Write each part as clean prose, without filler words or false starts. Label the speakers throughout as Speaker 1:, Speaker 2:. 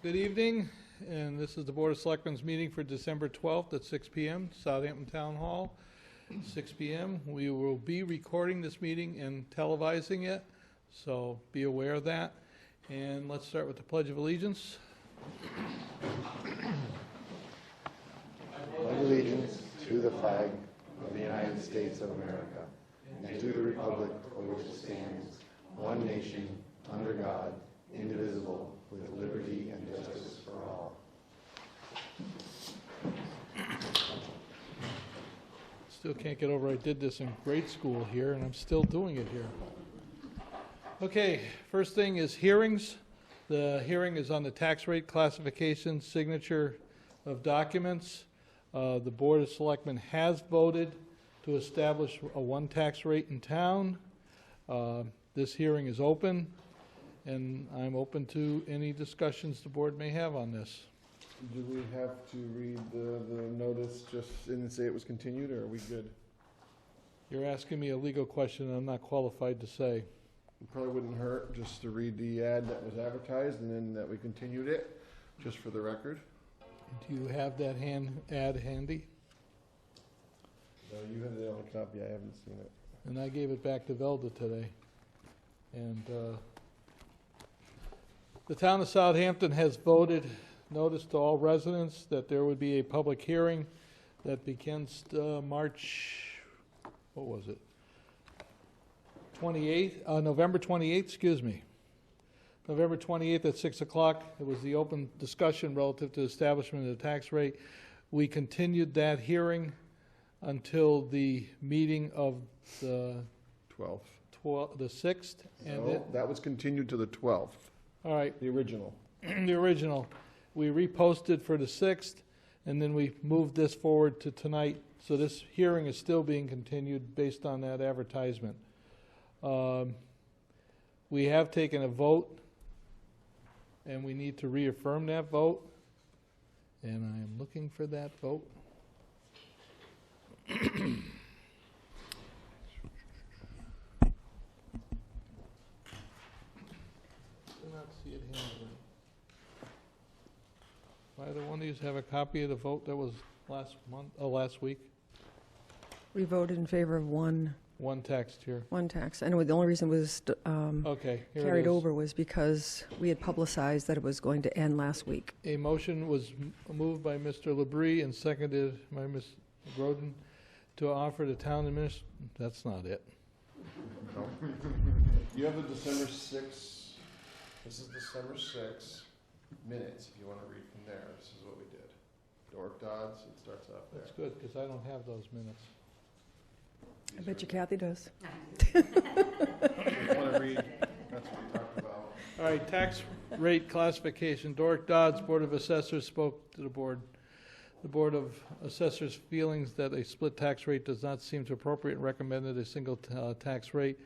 Speaker 1: Good evening, and this is the Board of Selectmen's meeting for December 12th at 6 p.m., Southampton Town Hall, 6 p.m. We will be recording this meeting and televising it, so be aware of that. And let's start with the Pledge of Allegiance.
Speaker 2: Pledge allegiance to the flag of the United States of America and to the republic for which it stands, one nation, under God, indivisible, with liberty and justice for all.
Speaker 1: Still can't get over I did this in grade school here, and I'm still doing it here. Okay, first thing is hearings. The hearing is on the tax rate classification, signature of documents. The Board of Selectmen has voted to establish a one tax rate in town. This hearing is open, and I'm open to any discussions the board may have on this.
Speaker 3: Do we have to read the notice just and say it was continued, or are we good?
Speaker 1: You're asking me a legal question I'm not qualified to say.
Speaker 3: It probably wouldn't hurt just to read the ad that was advertised and then that we continued it, just for the record.
Speaker 1: Do you have that ad handy?
Speaker 3: No, you have it on a copy, I haven't seen it.
Speaker 1: And I gave it back to Velda today. And the town of Southampton has voted notice to all residents that there would be a public hearing that begins March, what was it? 28th, November 28th, excuse me. November 28th at 6 o'clock. It was the open discussion relative to establishment of the tax rate. We continued that hearing until the meeting of the
Speaker 3: 12th.
Speaker 1: the 6th. And
Speaker 3: No, that was continued to the 12th,
Speaker 1: all right,
Speaker 3: the original.
Speaker 1: the original. We reposted for the 6th, and then we moved this forward to tonight. So this hearing is still being continued based on that advertisement. We have taken a vote, and we need to reaffirm that vote. And I am looking for that vote. See it handily. Either one of you have a copy of the vote that was last week?
Speaker 4: We voted in favor of one
Speaker 1: Tax tier.
Speaker 4: tax. And the only reason it was
Speaker 1: Okay, here it
Speaker 4: carried
Speaker 1: is.
Speaker 4: over was because we had publicized that it was going to end last week.
Speaker 1: A motion was moved by Mr. Labrie and seconded by Ms. Groden to offer the town administrator. That's not it.
Speaker 3: No. You have the December 6th. This is December 6th minutes, if you want to read from there. This is what we did. Dork Dodds, it starts off there.
Speaker 1: That's good, because I don't have those minutes.
Speaker 4: I bet you Kathy does.
Speaker 3: If you want to read, that's what we talked about.
Speaker 1: All right, tax rate classification. Dork Dodds, Board of Assessors, spoke to the board. The Board of Assessors' feelings that a split tax rate does not seem to appropriate and recommended a single tax rate.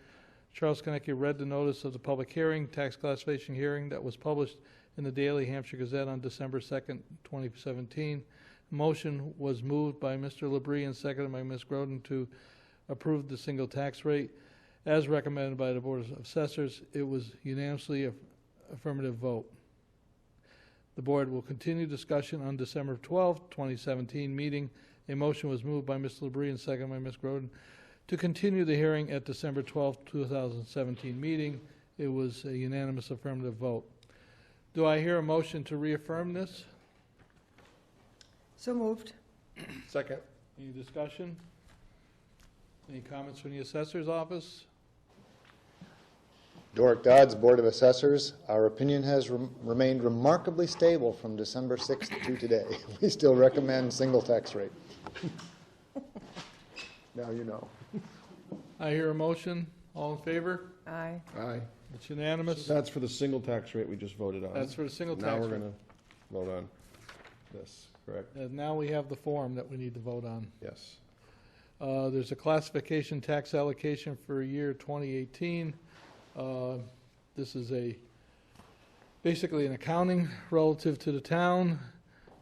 Speaker 1: Charles Konecki read the notice of the public hearing, tax classification hearing that was published in the Daily Hampshire Gazette on December 2nd, 2017. Motion was moved by Mr. Labrie and seconded by Ms. Groden to approve the single tax rate as recommended by the Board of Assessors. It was unanimously affirmative vote. The board will continue discussion on December 12th, 2017 meeting. A motion was moved by Mr. Labrie and seconded by Ms. Groden to continue the hearing at December 12th, 2017 meeting. It was a unanimous affirmative vote. Do I hear a motion to reaffirm this?
Speaker 4: So moved.
Speaker 3: Second.
Speaker 1: Any discussion? Any comments from the assessor's office?
Speaker 2: Dork Dodds, Board of Assessors. Our opinion has remained remarkably stable from December 6th to today. We still recommend single tax rate.
Speaker 3: Now you know.
Speaker 1: I hear a motion. All in favor?
Speaker 4: Aye.
Speaker 3: Aye.
Speaker 1: It's unanimous.
Speaker 3: That's for the single tax rate we just voted on.
Speaker 1: That's for the single
Speaker 3: Now
Speaker 1: tax
Speaker 3: we're
Speaker 1: rate.
Speaker 3: going to vote on this, correct?
Speaker 1: And now we have the form that we need to vote on.
Speaker 3: Yes.
Speaker 1: There's a classification tax allocation for year 2018. This is basically an accounting relative to the town.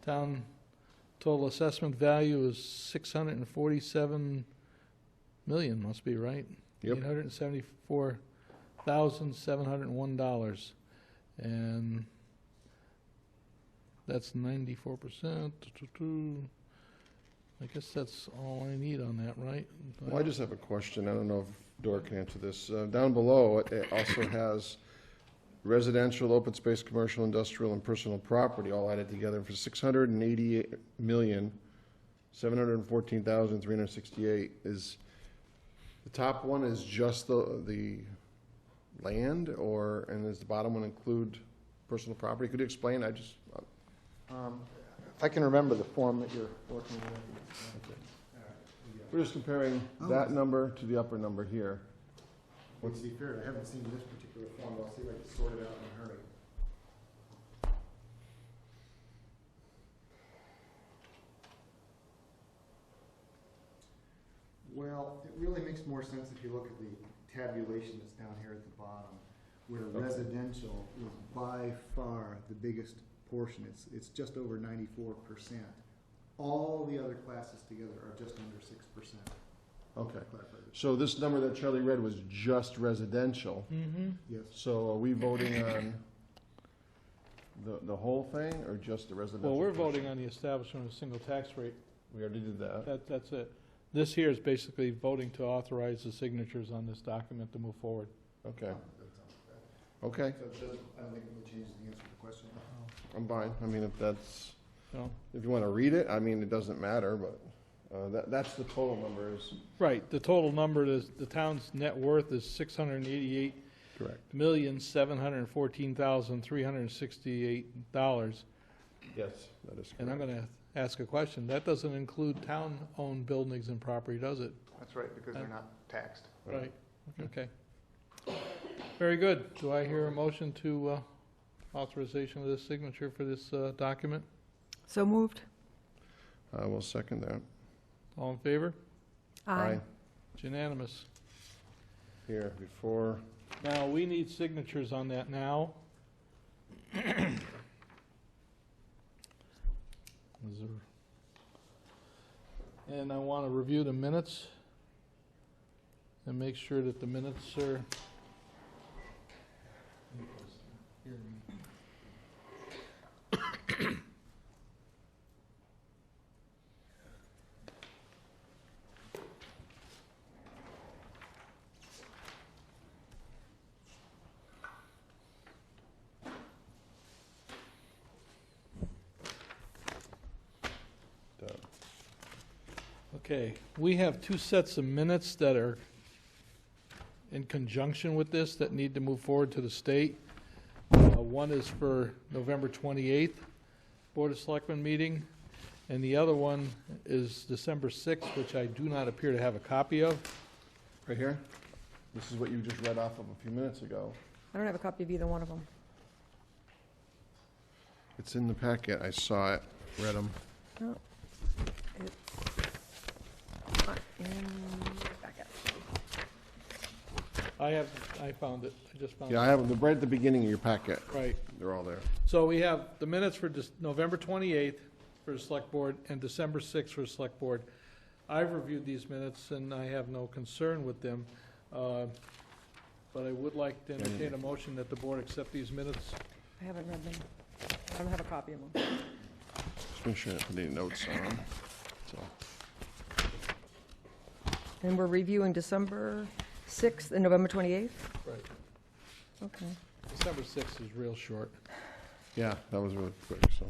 Speaker 1: Town total assessment value is $647 million, must be right?
Speaker 3: Yep.
Speaker 1: $874,701. And That's 94%. I guess that's all I need on that, right?
Speaker 3: Well, I just have a question. I don't know if Dora can answer this. Down below, it also has residential, open space, commercial, industrial, and personal property all added together for $688,714,368. Is the top one is just the land, and does the bottom one include personal property? Could you explain?
Speaker 2: If I can remember the form that you're working with.
Speaker 3: We're just comparing that number to the upper number here.
Speaker 2: To be fair, I haven't seen this particular form, but I'll see if I can sort it out in a hurry. Well, it really makes more sense if you look at the tabulation that's down here at the bottom, where residential is by far the biggest portion. It's just over 94%. All the other classes together are just under 6%.
Speaker 3: Okay. So this number that Charlie read was just residential.
Speaker 1: Mm-hmm.
Speaker 2: Yes.
Speaker 3: So are we voting on the whole thing or just the residential?
Speaker 1: Well, we're
Speaker 3: portion?
Speaker 1: voting on the establishment of a single tax rate.
Speaker 3: We already did that.
Speaker 1: That's it. This here is basically voting to authorize the signatures on this document to move forward.
Speaker 3: Okay.
Speaker 2: That sounds bad.
Speaker 3: Okay.
Speaker 2: So it doesn't, I don't think it really changes the answer to the question.
Speaker 3: I'm fine. I mean, if that's,
Speaker 1: So,
Speaker 3: if you want to read it, I mean, it doesn't matter, but that's the total number is
Speaker 1: right, the total number is, the town's net worth is $688,714,368.
Speaker 3: yes, that is correct.
Speaker 1: And I'm gonna ask a question. That doesn't include town-owned buildings and property, does it?
Speaker 2: That's right, because they're not taxed.
Speaker 1: Right, okay. Very good. Do I hear a motion to authorization of this signature for this document?
Speaker 4: So moved.
Speaker 3: I will second that.
Speaker 1: All in favor?
Speaker 4: Aye.
Speaker 1: It's unanimous.
Speaker 3: Here, before,
Speaker 1: Now, we need signatures on that now. Is there- And I want to review the minutes and make sure that the minutes are. Okay, we have two sets of minutes that are in conjunction with this that need to move forward to the state. One is for November 28th Board of Selectmen meeting, and the other one is December 6th, which I do not appear to have a copy of.
Speaker 3: right here, this is what you just read off of a few minutes ago.
Speaker 4: I don't have a copy of either one of them.
Speaker 3: It's in the packet. I saw it, read them.
Speaker 4: No, it's not in the packet.
Speaker 1: I found it, I just found it.
Speaker 3: Yeah, I have them right at the beginning of your packet.
Speaker 1: Right,
Speaker 3: They're all there.
Speaker 1: so we have the minutes for November 28th for the Select Board and December 6th for the Select Board. I've reviewed these minutes and I have no concern with them, but I would like to entertain a motion that the board accept these minutes.
Speaker 4: I haven't read them. I don't have a copy of them.
Speaker 3: Just make sure I put any notes on them. So,
Speaker 4: And we're reviewing December 6th and November 28th?
Speaker 1: Right.
Speaker 4: Okay.
Speaker 1: December 6th is real short.
Speaker 3: yeah, that was really quick, so.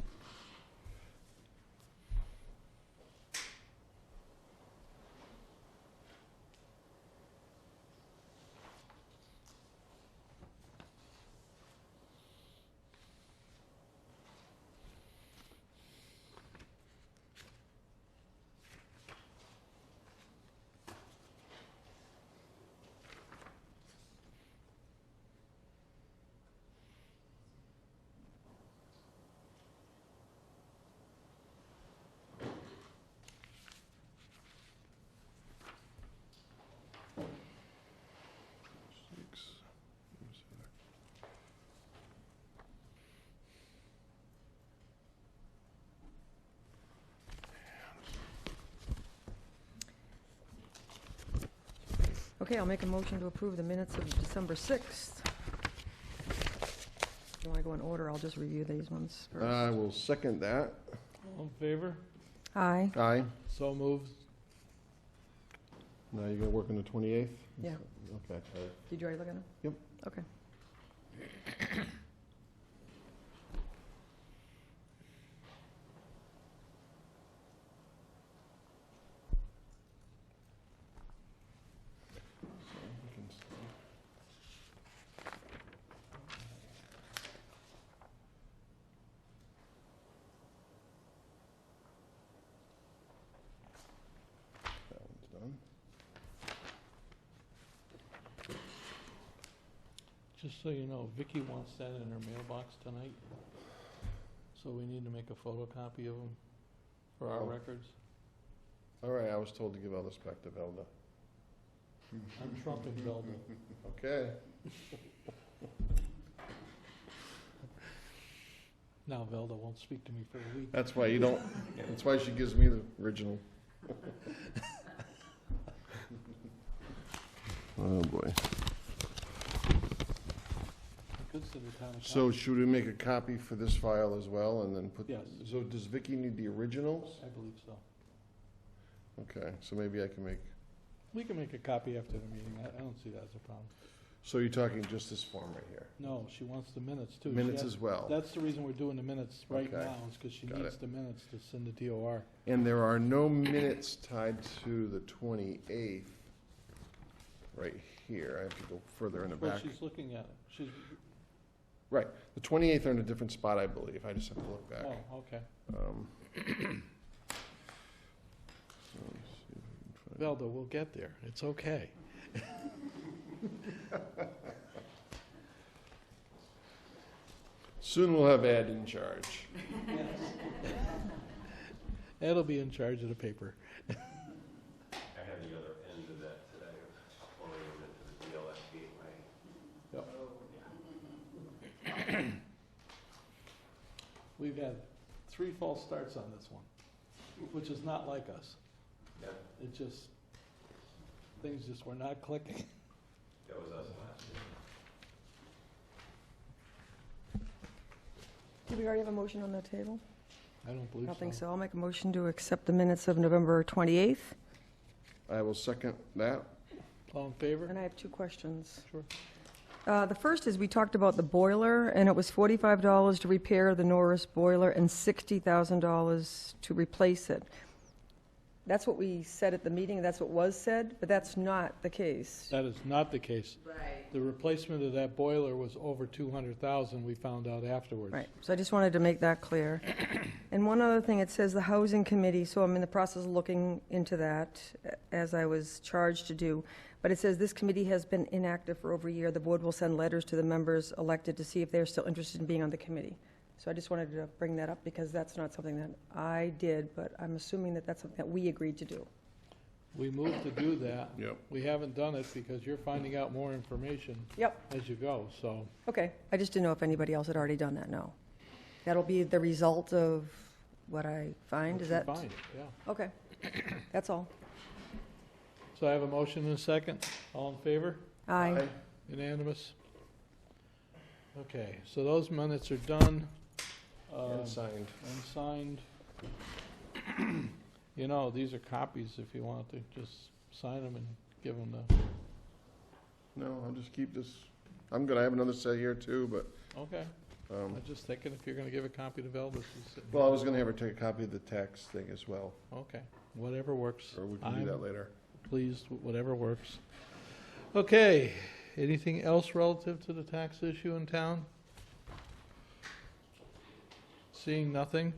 Speaker 4: Okay, I'll make a motion to approve the minutes of December 6th. you want to go in order, I'll just review these ones first.
Speaker 3: I will second that.
Speaker 1: All in favor?
Speaker 4: Aye.
Speaker 3: Aye.
Speaker 1: So moved.
Speaker 3: Now you're gonna work on the 28th?
Speaker 4: Yeah.
Speaker 3: Okay.
Speaker 4: Did you already look at them?
Speaker 3: Yep.
Speaker 4: Okay.
Speaker 3: So we can see. That one's done.
Speaker 1: Just so you know, Vicky wants that in her mailbox tonight. So we need to make a photocopy of them for our
Speaker 3: Oh.
Speaker 1: records.
Speaker 3: All right, I was told to give all this back to Velda.
Speaker 1: I'm trumping Velda.
Speaker 3: Okay.
Speaker 1: Now Velda won't speak to me for a week.
Speaker 3: That's why you don't, that's why she gives me the original. Oh, boy.
Speaker 1: Goods to the town of
Speaker 3: So should we make a copy for this file as well and then put?
Speaker 1: Yes.
Speaker 3: So does Vicky need the originals?
Speaker 1: I believe so.
Speaker 3: Okay, so maybe I can make,
Speaker 1: We can make a copy after the meeting. I don't see that as a problem.
Speaker 3: so you're talking just this form right here?
Speaker 1: No, she wants the minutes too. She
Speaker 3: Minutes
Speaker 1: has-
Speaker 3: as well?
Speaker 1: That's the reason we're doing the minutes right
Speaker 3: Okay.
Speaker 1: now, is because she
Speaker 3: Got
Speaker 1: needs
Speaker 3: it.
Speaker 1: the minutes to send to DOR.
Speaker 3: And there are no minutes tied to the 28th right here. I have to go further in the
Speaker 1: Well,
Speaker 3: back.
Speaker 1: she's looking at it. She's,
Speaker 3: Right, the 28th are in a different spot, I believe. I just have to look back.
Speaker 1: oh, okay.
Speaker 3: So let me see if I can find-
Speaker 1: Velda, we'll get there. It's okay.
Speaker 3: Soon we'll have Ed in charge.
Speaker 1: Ed'll be in charge of the paper.
Speaker 5: I had the other end of that today, pulling them into the DLS gateway.
Speaker 1: We've had 3 false starts on this one, which is not like us.
Speaker 5: Yeah,
Speaker 1: It just, things just were not clicking.
Speaker 5: that was us last year.
Speaker 4: Did we already have a motion on the table?
Speaker 1: I don't
Speaker 4: I
Speaker 1: believe so.
Speaker 4: don't think so. I'll make a motion to accept the minutes of November 28th.
Speaker 3: I will second that.
Speaker 1: All in favor?
Speaker 4: And I have 2 questions.
Speaker 1: Sure.
Speaker 4: The first is, we talked about the boiler, and it was $45 to repair the Norris boiler and $60,000 to replace it. That's what we said at the meeting, that's what was said, but that's not the case.
Speaker 1: That is not the case.
Speaker 4: Right.
Speaker 1: The replacement of that boiler was over 200,000, we found out afterwards.
Speaker 4: Right, so I just wanted to make that clear. And one other thing, it says the Housing Committee, so I'm in the process of looking into that, as I was charged to do. But it says this committee has been inactive for over a year. The board will send letters to the members elected to see if they're still interested in being on the committee. So I just wanted to bring that up, because that's not something that I did, but I'm assuming that that's something that we agreed to do.
Speaker 1: We moved to do that.
Speaker 3: Yep.
Speaker 1: We haven't done it because you're finding out more information
Speaker 4: Yep,
Speaker 1: as you go, so.
Speaker 4: okay. I just didn't know if anybody else had already done that, no. That'll be the result of what I find, is that?
Speaker 1: Fine, yeah.
Speaker 4: Okay, that's all.
Speaker 1: So I have a motion and a second. All in favor?
Speaker 4: Aye.
Speaker 1: Unanimous? Okay, so those minutes are done.
Speaker 3: And signed.
Speaker 1: And signed. You know, these are copies if you want to just sign them and give them the,
Speaker 3: No, I'll just keep this. I'm good. I have another set here too, but,
Speaker 1: okay. I'm just thinking if you're gonna give a copy to Velda, she's sitting
Speaker 3: well, I
Speaker 1: here.
Speaker 3: was gonna have her take a copy of the tax thing as well,
Speaker 1: Okay, whatever works.
Speaker 3: or we can do that later.
Speaker 1: Pleased with whatever works. Okay, anything else relative to the tax issue in town? Seeing nothing,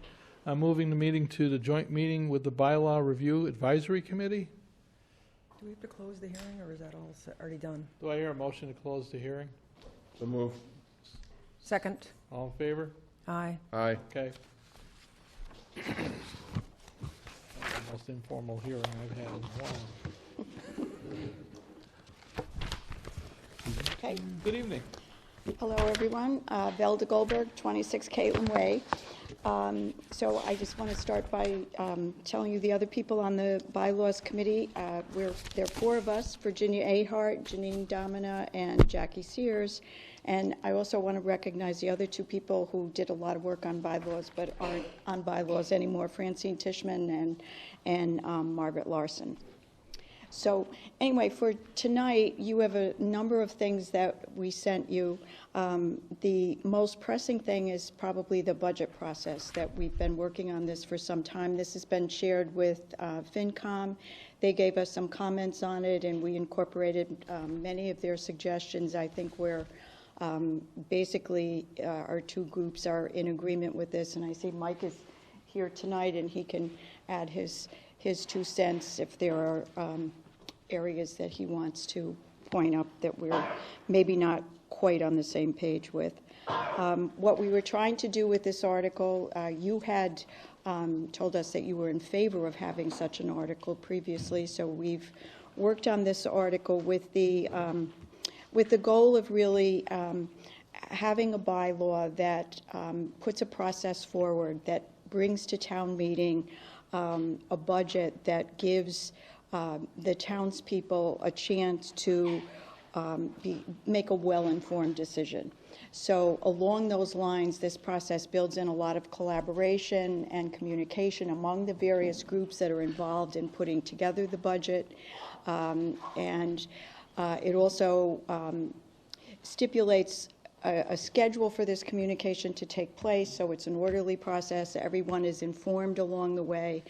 Speaker 1: I'm moving the meeting to the joint meeting with the Bylaw Review Advisory Committee.
Speaker 4: Do we have to close the hearing, or is that all already done?
Speaker 1: Do I hear a motion to close the hearing?
Speaker 3: So move.
Speaker 4: Second?
Speaker 1: All in favor?
Speaker 4: Aye.
Speaker 3: Aye.
Speaker 1: Okay. That's the most informal hearing I've had in a while.
Speaker 6: Okay.
Speaker 1: Good evening.
Speaker 6: Hello, everyone. Velda Goldberg, 26 Caitlin Way. So I just want to start by telling you the other people on the Bylaws Committee. There are 4 of us, Virginia Ahart, Janine Domina, and Jackie Sears. And I also want to recognize the other two people who did a lot of work on bylaws but aren't on bylaws anymore, Francine Tishman and Margaret Larson. So anyway, for tonight, you have a number of things that we sent you. The most pressing thing is probably the budget process, that we've been working on this for some time. This has been shared with FinCom. They gave us some comments on it, and we incorporated many of their suggestions. I think we're basically, our two groups are in agreement with this, and I see Mike is here tonight, and he can add his 2 cents if there are areas that he wants to point up that we're maybe not quite on the same page with. What we were trying to do with this article, you had told us that you were in favor of having such an article previously, so we've worked on this article with the goal of really having a bylaw that puts a process forward, that brings to town meeting a budget that gives the townspeople a chance to make a well-informed decision. So along those lines, this process builds in a lot of collaboration and communication among the various groups that are involved in putting together the budget. And it also stipulates a schedule for this communication to take place, so it's an orderly process. Everyone is informed along the way.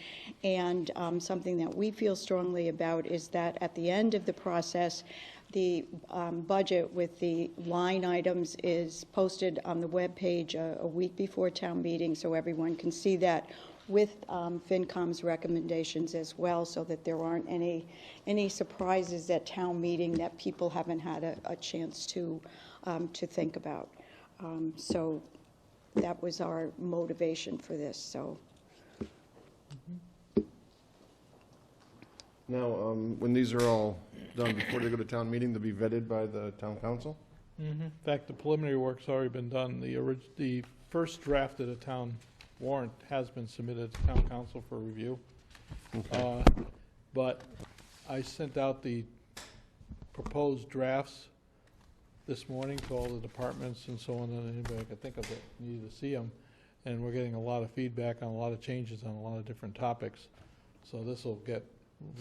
Speaker 6: And something that we feel strongly about is that at the end of the process, the budget with the line items is posted on the webpage a week before town meeting, so everyone can see that, with FinCom's recommendations as well, so that there aren't any surprises at town meeting that people haven't had a chance to think about. So that was our motivation for this. So
Speaker 3: Now, when these are all done, before they go to town meeting, they'll be vetted by the town council?
Speaker 1: In fact, the preliminary work's already been done. The first draft of the town warrant has been submitted to town council for review.
Speaker 3: Okay.
Speaker 1: But I sent out the proposed drafts this morning to all the departments and so on, and anybody I could think of that needed to see them. And we're getting a lot of feedback on a lot of changes on a lot of different topics. So this will get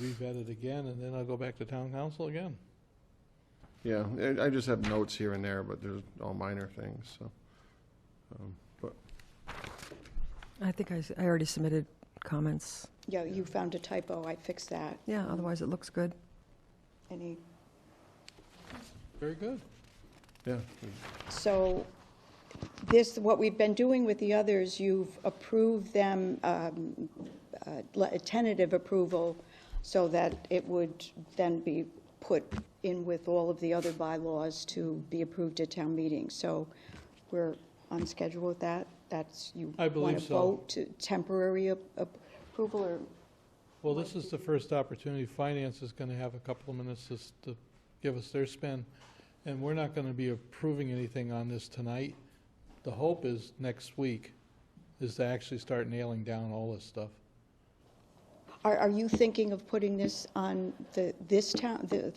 Speaker 1: re-vetted again, and then I'll go back to town council again.
Speaker 3: Yeah, I just have notes here and there, but they're all minor things, so. But
Speaker 4: I think I already submitted comments.
Speaker 6: yeah, you found a typo. I fixed that.
Speaker 4: Yeah, otherwise it looks good.
Speaker 6: Any?
Speaker 1: Very good.
Speaker 3: yeah,
Speaker 6: So this, what we've been doing with the others, you've approved them, a tentative approval, so that it would then be put in with all of the other bylaws to be approved at town meeting. So we're on schedule with that? That's, you
Speaker 1: I believe
Speaker 6: want to
Speaker 1: so.
Speaker 6: vote to temporary approval, or?
Speaker 1: Well, this is the first opportunity. Finance is going to have a couple of minutes just to give us their spin, and we're not going to be approving anything on this tonight. The hope is next week is to actually start nailing down all this stuff.
Speaker 6: Are you thinking of putting this on the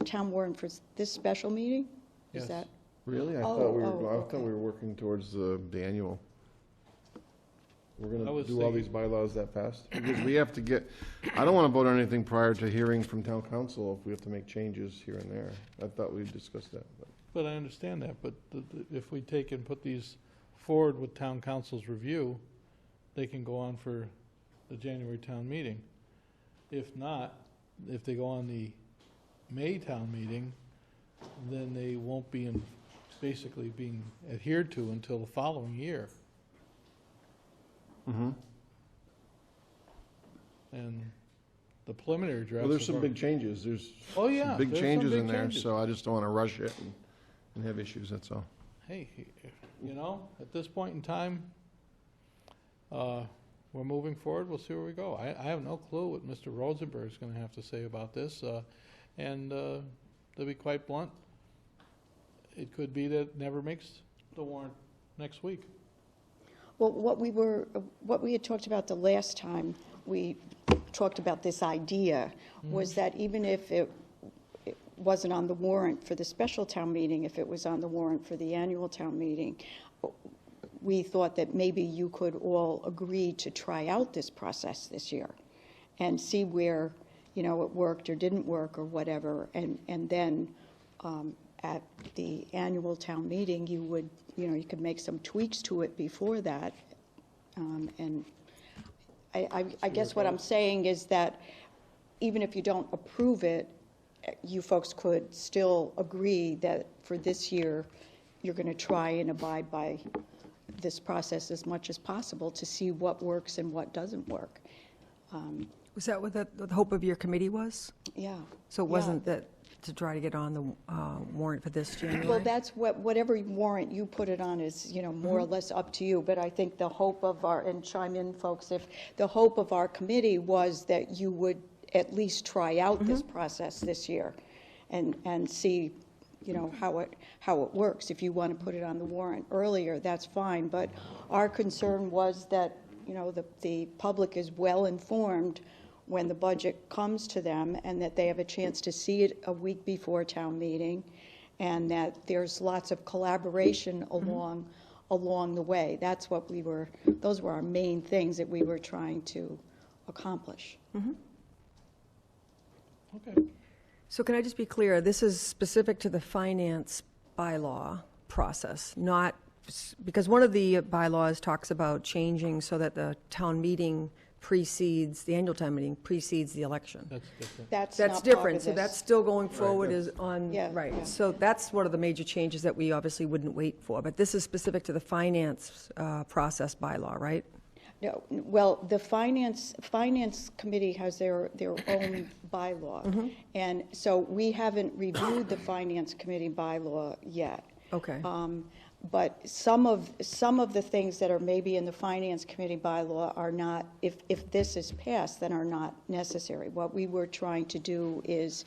Speaker 6: town warrant for this special meeting? Is
Speaker 1: Yes.
Speaker 6: that?
Speaker 3: really? I
Speaker 6: Oh,
Speaker 3: thought we
Speaker 6: oh,
Speaker 3: were, I thought
Speaker 6: okay.
Speaker 3: we were working towards the annual. We're
Speaker 1: I
Speaker 3: gonna
Speaker 1: was
Speaker 3: do all
Speaker 1: thinking-
Speaker 3: these bylaws that fast? Because we have to get, I don't want to vote on anything prior to hearing from town council if we have to make changes here and there. I thought we discussed that, but.
Speaker 1: But I understand that, but if we take and put these forward with town council's review, they can go on for the January town meeting. If not, if they go on the May town meeting, then they won't be basically being adhered to until the following year.
Speaker 3: Mm-hmm.
Speaker 1: And the preliminary draft.
Speaker 3: Well, there's some big changes. There's
Speaker 1: Oh, yeah.
Speaker 3: some big
Speaker 1: there's some
Speaker 3: changes
Speaker 1: big
Speaker 3: in there,
Speaker 1: changes.
Speaker 3: so I just don't want to rush it and have issues, that's all.
Speaker 1: Hey, at this point in time, we're moving forward, we'll see where we go. I have no clue what Mr. Rosenberg's gonna have to say about this, and to be quite blunt, it could be that it never makes the warrant next week.
Speaker 6: Well, what we had talked about the last time we talked about this idea was that even if wasn't on the warrant for the special town meeting, if it was on the warrant for the annual town meeting, we thought that maybe you could all agree to try out this process this year and see where, you know, it worked or didn't work or whatever, and then at the annual town meeting, you would, you know, you could make some tweaks to it before that. And I guess what I'm saying is that even if you don't approve it, you folks could still agree that for this year, you're going to try and abide by this process as much as possible to see what works and what doesn't work.
Speaker 4: Was that what the hope of your committee was?
Speaker 6: Yeah.
Speaker 4: So it wasn't that to try to get on the warrant for this January?
Speaker 6: Well, that's whatever warrant you put it on is, you know, more or less up to you. But I think the hope of our, and chime in, folks, if the hope of our committee was that you would at least try out this process this year and see, you know, how it works. If you want to put it on the warrant earlier, that's fine. But our concern was that, you know, the public is well informed when the budget comes to them, and that they have a chance to see it a week before town meeting, and that there's lots of collaboration along the way. That's what those were our main things that we were trying to accomplish.
Speaker 1: Okay.
Speaker 4: So can I just be clear, this is specific to the finance bylaw process, not, because one of the bylaws talks about changing so that the town meeting precedes, the annual town meeting precedes the election.
Speaker 1: That's different.
Speaker 6: That's
Speaker 4: That's
Speaker 6: not part
Speaker 4: different,
Speaker 6: of
Speaker 4: so
Speaker 6: this.
Speaker 4: that's still going forward is on,
Speaker 6: Yeah,
Speaker 4: right.
Speaker 6: yeah.
Speaker 4: So that's one of the major changes that we obviously wouldn't wait for, but this is specific to the finance process bylaw, right?
Speaker 6: No, well, the finance committee has their own bylaw. And so we haven't reviewed the finance committee bylaw yet.
Speaker 4: Okay.
Speaker 6: But some of the things that are maybe in the finance committee bylaw are not, if this is passed, then are not necessary. What we were trying to do is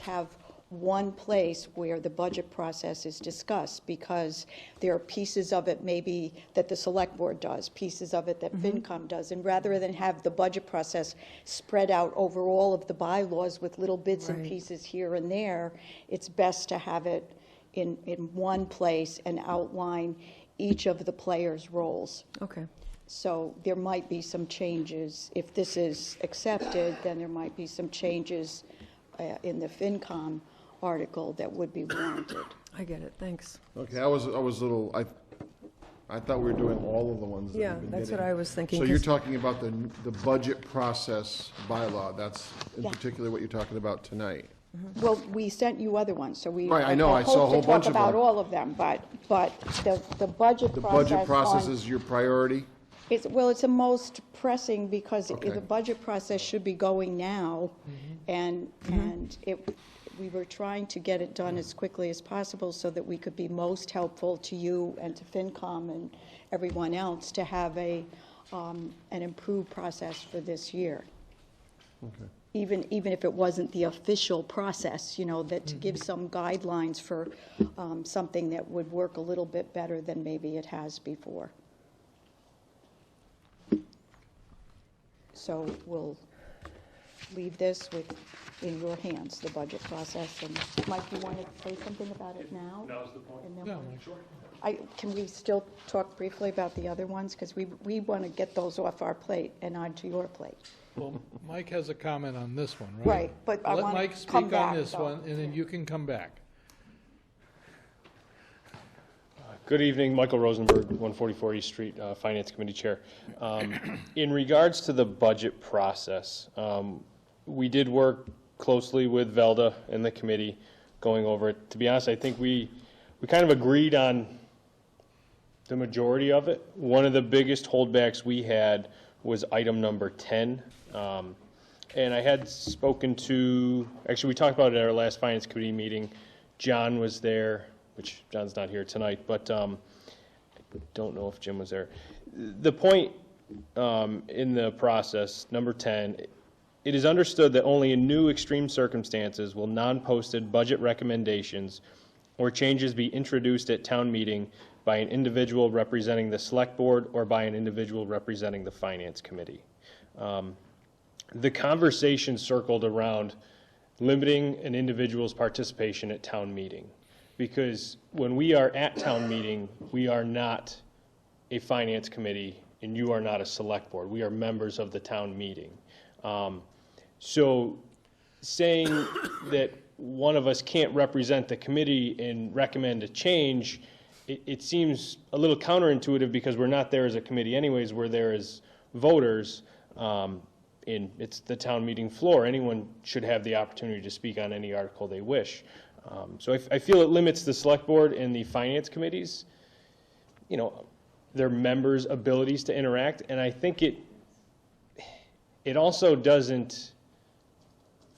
Speaker 6: have one place where the budget process is discussed, because there are pieces of it maybe that the select board does, pieces of it that FinCom does, and rather than have the budget process spread out over all of the bylaws with little bits and
Speaker 4: Right.
Speaker 6: pieces here and there, it's best to have it in one place and outline each of the players' roles.
Speaker 4: Okay.
Speaker 6: So there might be some changes. If this is accepted, then there might be some changes in the FinCom article that would be warranted.
Speaker 4: I get it, thanks.
Speaker 3: Okay, I was a little, I thought we were doing all of the ones that
Speaker 4: Yeah,
Speaker 3: we've been
Speaker 4: that's what
Speaker 3: hitting.
Speaker 4: I was thinking.
Speaker 3: So you're
Speaker 4: 'cause-
Speaker 3: talking about the budget process bylaw, that's in
Speaker 6: Yeah.
Speaker 3: particular what you're talking about tonight?
Speaker 6: Well, we sent you other ones, so we.
Speaker 3: Right, I know, I saw a whole bunch
Speaker 6: hope
Speaker 3: of
Speaker 6: to talk about
Speaker 3: them.
Speaker 6: all of them, but the budget
Speaker 3: The
Speaker 6: process.
Speaker 3: budget process
Speaker 6: on-
Speaker 3: is your priority?
Speaker 6: It's the most pressing, because
Speaker 3: Okay.
Speaker 6: the budget process should be going now, and we were trying to get it done as quickly as possible so that we could be most helpful to you and to FinCom and everyone else to have an improved process for this year.
Speaker 3: Okay.
Speaker 6: Even if it wasn't the official process, you know, that to give some guidelines for something that would work a little bit better than maybe it has before. So we'll leave this in your hands, the budget process. And Mike, you want to say something about it now?
Speaker 5: Now's the point.
Speaker 6: And then
Speaker 1: Yeah,
Speaker 6: we'll-
Speaker 1: Mike.
Speaker 6: Can we still talk briefly about the other ones? Because we want to get those off our plate and onto your plate.
Speaker 1: Well, Mike has a comment on this one, right?
Speaker 6: Right, but I
Speaker 1: Let
Speaker 6: want
Speaker 1: Mike
Speaker 6: to
Speaker 1: speak
Speaker 6: come
Speaker 1: on
Speaker 6: back,
Speaker 1: this
Speaker 6: though.
Speaker 1: one, and then you can come back.
Speaker 5: Good evening, Michael Rosenberg, 144 East Street, Finance Committee Chair. In regards to the budget process, we did work closely with Velda and the committee going over it. To be honest, I think we kind of agreed on the majority of it. One of the biggest holdbacks we had was item number 10. And I had spoken to, actually, we talked about it at our last Finance Committee meeting. John was there, which John's not here tonight, but I don't know if Jim was there. The point in the process, number 10, it is understood that only in new extreme circumstances will non-posted budget recommendations or changes be introduced at town meeting by an individual representing the Select Board or by an individual representing the Finance Committee. The conversation circled around limiting an individual's participation at town meeting. Because when we are at town meeting, we are not a finance committee, and you are not a select board. We are members of the town meeting. So saying that one of us can't represent the committee and recommend a change, it seems a little counterintuitive because we're not there as a committee anyways, we're there as voters. It's the town meeting floor. Anyone should have the opportunity to speak on any article they wish. So I feel it limits the select board and the finance committees, their members' abilities to interact, and I think it also doesn't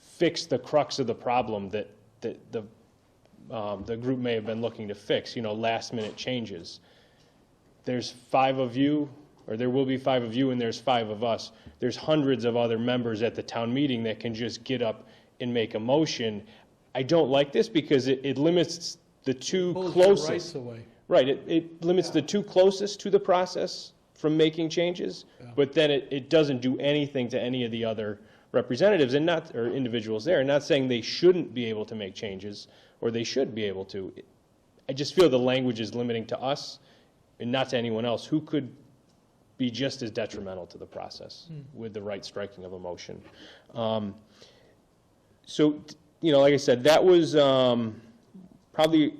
Speaker 5: fix the crux of the problem that the group may have been looking to fix, last-minute changes. There's 5 of you, or there will be 5 of you, and there's 5 of us. There's hundreds of other members at the town meeting that can just get up and make a motion. I don't like this because it limits the two
Speaker 1: Pulls your
Speaker 5: closest.
Speaker 1: rights away.
Speaker 5: Right, it limits the 2 closest to the process from making changes, but then it doesn't do anything to any of the other representatives or individuals there. And not saying they shouldn't be able to make changes, or they should be able to. I just feel the language is limiting to us and not to anyone else who could be just as detrimental to the process with the right striking of a motion. So, like I said, that was probably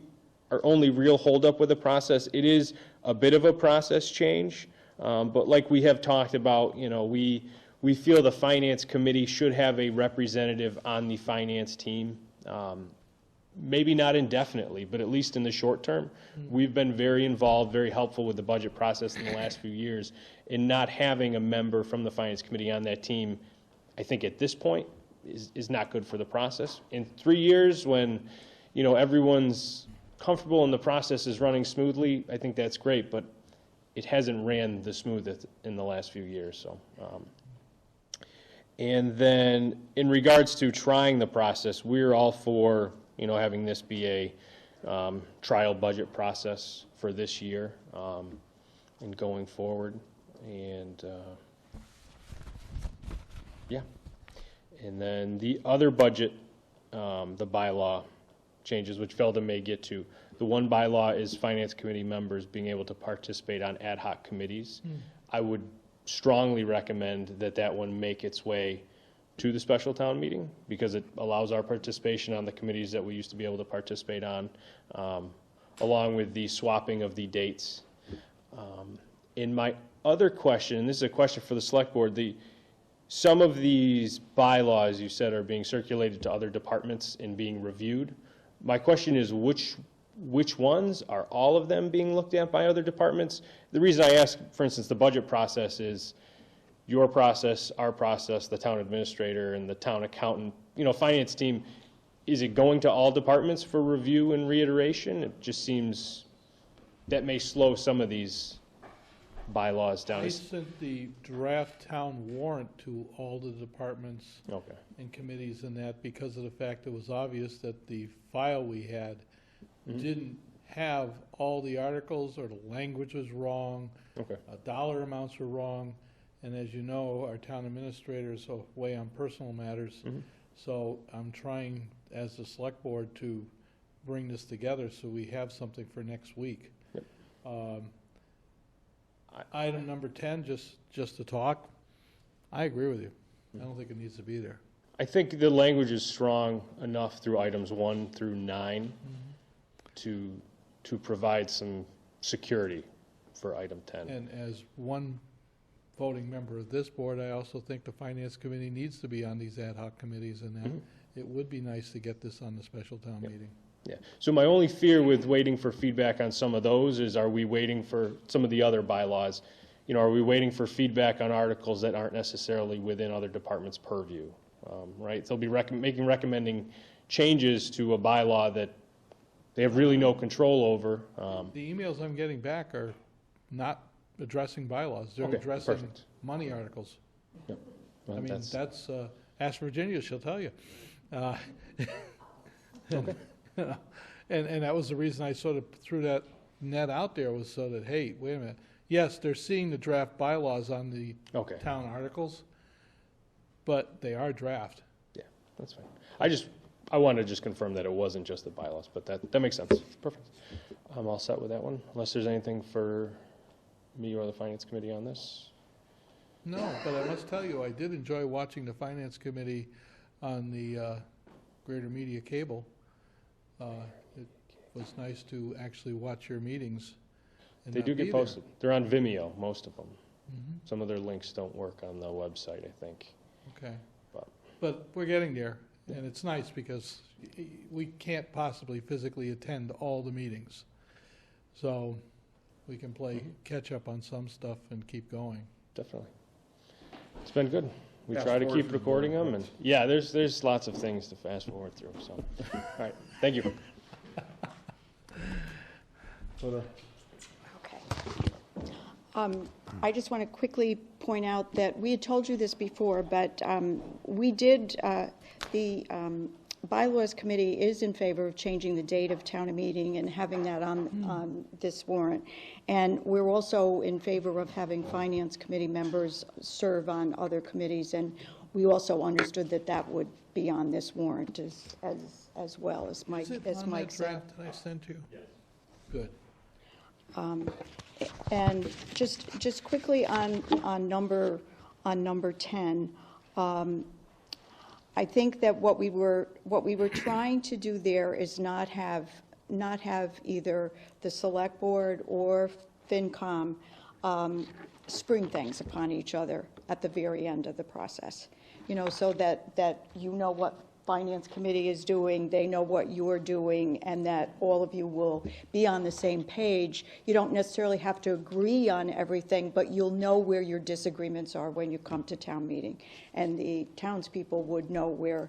Speaker 5: our only real holdup with the process. It is a bit of a process change, but like we have talked about, we feel the finance committee should have a representative on the finance team. Maybe not indefinitely, but at least in the short term. We've been very involved, very helpful with the budget process in the last few years. In not having a member from the finance committee on that team, I think at this point is not good for the process. In 3 years, when everyone's comfortable and the process is running smoothly, I think that's great, but it hasn't ran the smoothest in the last few years. So, and then in regards to trying the process, we're all for having this be a trial budget process for this year and going forward. And yeah. And then the other budget, the bylaw changes, which Felda may get to. The one bylaw is finance committee members being able to participate on ad hoc committees. I would strongly recommend that one make its way to the special town meeting because it allows our participation on the committees that we used to be able to participate on, along with the swapping of the dates. In my other question, and this is a question for the select board, some of these bylaws you said are being circulated to other departments and being reviewed. My question is which ones? Are all of them being looked at by other departments? The reason I ask, for instance, the budget process is your process, our process, the town administrator and the town accountant, finance team. Is it going to all departments for review and reiteration? It just seems that may slow some of these bylaws down.
Speaker 1: I sent the draft town warrant to all the departments
Speaker 5: Okay.
Speaker 1: and committees and that because of the fact it was obvious that the file we had didn't have all the articles, or the language was wrong,
Speaker 5: Okay.
Speaker 1: dollar amounts were wrong, and as you know, our town administrator is away on personal matters, so I'm trying, as the select board, to bring this together so we have something for next week.
Speaker 5: Yep.
Speaker 1: Item number 10, just to talk, I agree with you. I don't think it needs to be there.
Speaker 5: I think the language is strong enough through items 1 through 9 to provide some security for item 10.
Speaker 1: And as one voting member of this board, I also think the finance committee needs to be on these ad hoc committees and that. It would be nice to get this on the special town meeting.
Speaker 5: Yeah. So my only fear with waiting for feedback on some of those is, are we waiting for some of the other bylaws? Are we waiting for feedback on articles that aren't necessarily within other departments' purview? Right? They'll be recommending changes to a bylaw that they have really no control over.
Speaker 1: The emails I'm getting back are not addressing bylaws. They're
Speaker 5: Okay,
Speaker 1: addressing
Speaker 5: perfect.
Speaker 1: money articles.
Speaker 5: Yep. Well,
Speaker 1: I mean, that's, ask Virginia, she'll tell you.
Speaker 5: Okay.
Speaker 1: And that was the reason I sort of threw that net out there, was so that, hey, wait a minute. Yes, they're seeing the draft bylaws on the
Speaker 5: Okay.
Speaker 1: town articles, but they are draft.
Speaker 5: Yeah. That's fine. I wanted to just confirm that it wasn't just the bylaws, but that makes sense. Perfect. I'm all set with that one, unless there's anything for me or the Finance Committee on this.
Speaker 1: No, but I must tell you, I did enjoy watching the Finance Committee on the Greater Media Cable. It was nice to actually watch your meetings. And
Speaker 5: They
Speaker 1: not
Speaker 5: do
Speaker 1: be
Speaker 5: get
Speaker 1: there.
Speaker 5: posted. They're on Vimeo, most of them.
Speaker 1: Mhm.
Speaker 5: Some of their links don't work on the website, I think.
Speaker 1: Okay.
Speaker 5: But-
Speaker 1: But we're getting there, and it's nice because we can't possibly physically attend all the meetings. So we can play catch-up on some stuff and keep going.
Speaker 5: Definitely. It's been good. We
Speaker 3: Fast
Speaker 5: try to
Speaker 3: forward
Speaker 5: keep
Speaker 3: through the
Speaker 5: recording
Speaker 3: bullet
Speaker 5: them, and,
Speaker 3: points.
Speaker 5: yeah, there's lots of things to fast forward through, so. All right, thank you.
Speaker 3: Okay.
Speaker 6: Okay. I just want to quickly point out that we had told you this before, but we did, the Bylaws Committee is in favor of changing the date of town meeting and having that on this warrant. And we're also in favor of having Finance Committee members serve on other committees, and we also understood that that would be on this warrant as well, as Mike
Speaker 1: Is it
Speaker 6: said.
Speaker 1: on that draft that I sent you? Yes. Good.
Speaker 6: And just quickly on number 10, I think that what we were trying to do there is not have either the Select Board or FinCom spring things upon each other at the very end of the process. You know, so that you know what Finance Committee is doing, they know what you're doing, and that all of you will be on the same page. You don't necessarily have to agree on everything, but you'll know where your disagreements are when you come to town meeting. And the townspeople would know where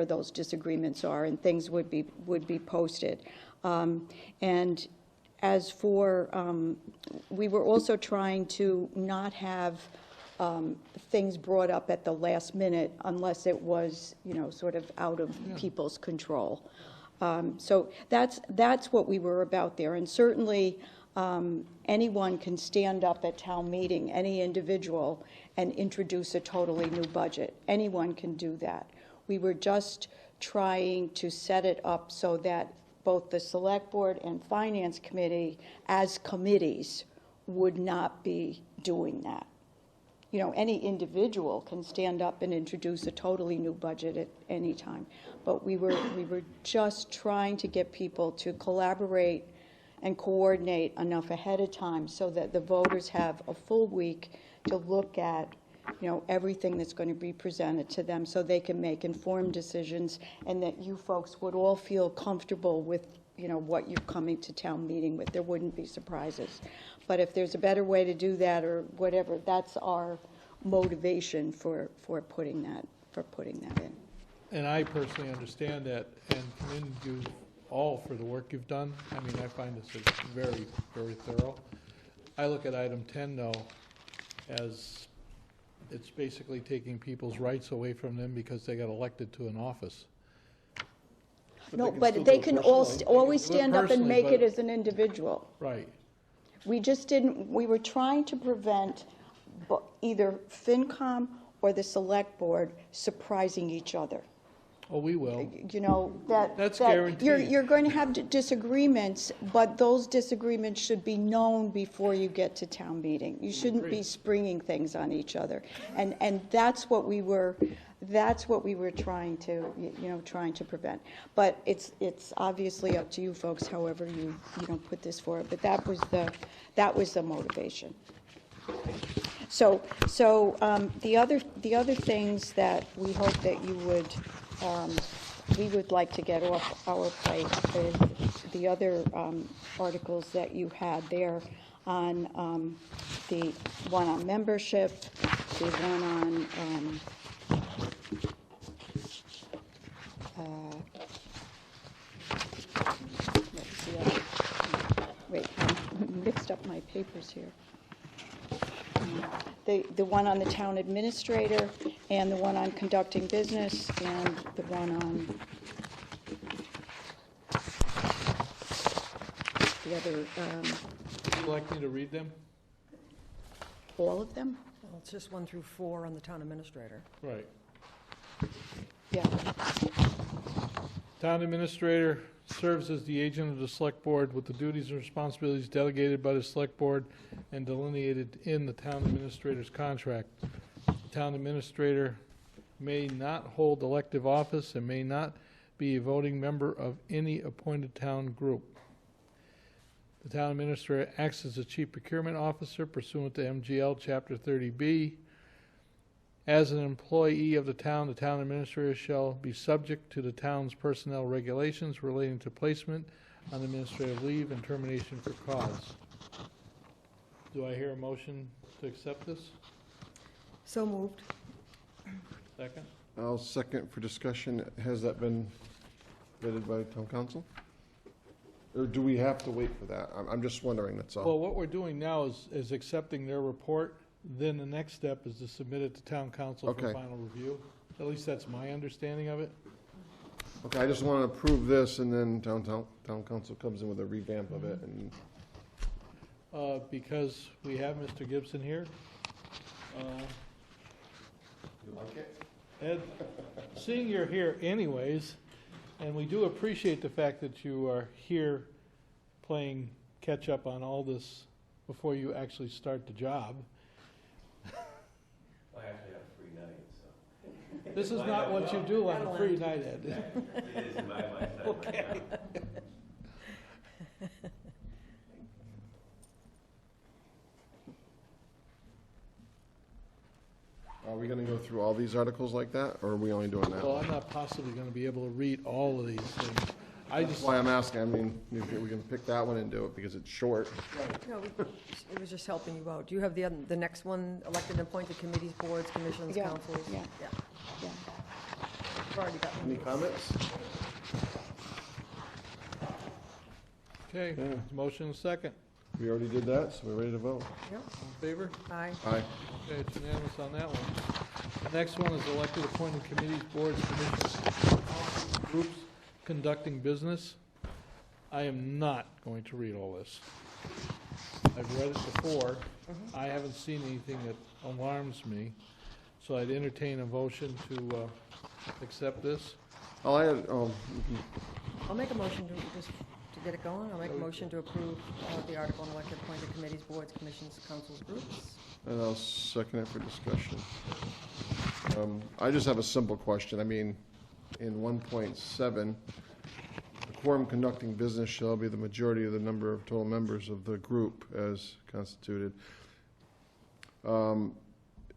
Speaker 6: those disagreements are, and things would be posted. And as for, we were also trying to not have things brought up at the last minute unless it was, you know, sort of out of people's control. So that's what we were about there. And certainly anyone can stand up at town meeting, any individual, and introduce a totally new budget. Anyone can do that. We were just trying to set it up so that both the Select Board and Finance Committee, as committees, would not be doing that. You know, any individual can stand up and introduce a totally new budget at any time. But we were just trying to get people to collaborate and coordinate enough ahead of time so that the voters have a full week to look at, you know, everything that's going to be presented to them so they can make informed decisions, and that you folks would all feel comfortable with, you know, what you're coming to town meeting with. There wouldn't be surprises. But if there's a better way to do that or whatever, that's our motivation for putting that in.
Speaker 1: And I personally understand that and commend you all for the work you've done. I mean, I find this is very, very thorough. I look at item 10, though, as it's basically taking people's rights away from them because they got elected to an office.
Speaker 6: No, but they can always
Speaker 1: do it
Speaker 6: stand up and
Speaker 1: personally,
Speaker 6: make it
Speaker 1: but-
Speaker 6: as an individual.
Speaker 1: Right.
Speaker 6: We just didn't, we were trying to prevent either FinCom or the Select Board surprising each other.
Speaker 1: Oh, we will.
Speaker 6: You know,
Speaker 1: That's
Speaker 6: that
Speaker 1: guaranteed.
Speaker 6: you're going to have disagreements, but those disagreements should be known before you get to town meeting. You shouldn't be springing things on each other. And that's what we were trying to prevent. But it's obviously up to you folks, however you put this forward. But that was the motivation. So the other things that we hope that you would, we would like to get off our plate is the other articles that you had there on the one on membership, the one on what's the other? Wait, I mixed up my papers here. The one on the town administrator, and the one on conducting business, and the one on the other,
Speaker 1: Would you like me to read them?
Speaker 6: all of them?
Speaker 4: Well, it's just 1 through 4 on the town administrator.
Speaker 1: Right.
Speaker 6: Yeah,
Speaker 1: Town administrator serves as the agent of the select board with the duties and responsibilities delegated by the select board and delineated in the town administrator's contract. The town administrator may not hold elective office and may not be a voting member of any appointed town group. The town administrator acts as the chief procurement officer pursuant to MGL Chapter 30B. As an employee of the town administrator shall be subject to the town's personnel regulations relating to placement on administrative leave and termination for cause. Do I hear a motion to accept this?
Speaker 4: So moved.
Speaker 1: Second?
Speaker 3: I'll second for discussion. Has that been vetted by town council? Or do we have to wait for that? I'm just wondering, that's all.
Speaker 1: Well, what we're doing now is accepting their report. Then the next step is to submit it to town council for
Speaker 3: Okay.
Speaker 1: final review. At least that's my understanding of it.
Speaker 3: Okay, I just want to approve this, and then town council comes in with a revamp of it, and
Speaker 1: Because we have Mr. Gibson here.
Speaker 3: you like it?
Speaker 1: Ed, seeing you're here anyways, and we do appreciate the fact that you are here playing catch-up on all this before you actually start the job.
Speaker 7: I actually have a free night, so.
Speaker 1: This is not what you do on a free night, Ed.
Speaker 7: It is in my lifetime right now.
Speaker 3: Are we going to go through all these articles like that, or are we only doing that
Speaker 1: Well,
Speaker 3: one?
Speaker 1: I'm not possibly gonna be able to read all of these things. I
Speaker 3: That's
Speaker 1: just,
Speaker 3: why I'm asking. I mean, we can pick that one and do it because it's short.
Speaker 4: No, it was just helping you out. Do you have the next one, elected and appointed committees, boards, commissions,
Speaker 6: Yeah,
Speaker 4: councils?
Speaker 6: yeah.
Speaker 4: Yeah,
Speaker 6: yeah.
Speaker 4: I've already got
Speaker 3: Any
Speaker 4: one.
Speaker 3: comments?
Speaker 1: okay,
Speaker 3: Yeah.
Speaker 1: motion and second.
Speaker 3: We already did that, so we're ready to vote.
Speaker 4: Yep,
Speaker 1: All in favor?
Speaker 4: aye.
Speaker 3: Aye.
Speaker 1: Okay, it's unanimous on that one. The next one is elected appointed committees, boards, commissions, groups conducting business. I am not going to read all this. I've read it before. I haven't seen anything that alarms me, so I'd entertain a motion to accept this.
Speaker 3: I'll add,
Speaker 4: I'll make a motion to get it going. I'll make a motion to approve the article on elected appointed committees, boards, commissions, councils, groups.
Speaker 3: and I'll second it for discussion. I just have a simple question. I mean, in 1.7, the quorum conducting business shall be the majority of the number of total members of the group as constituted.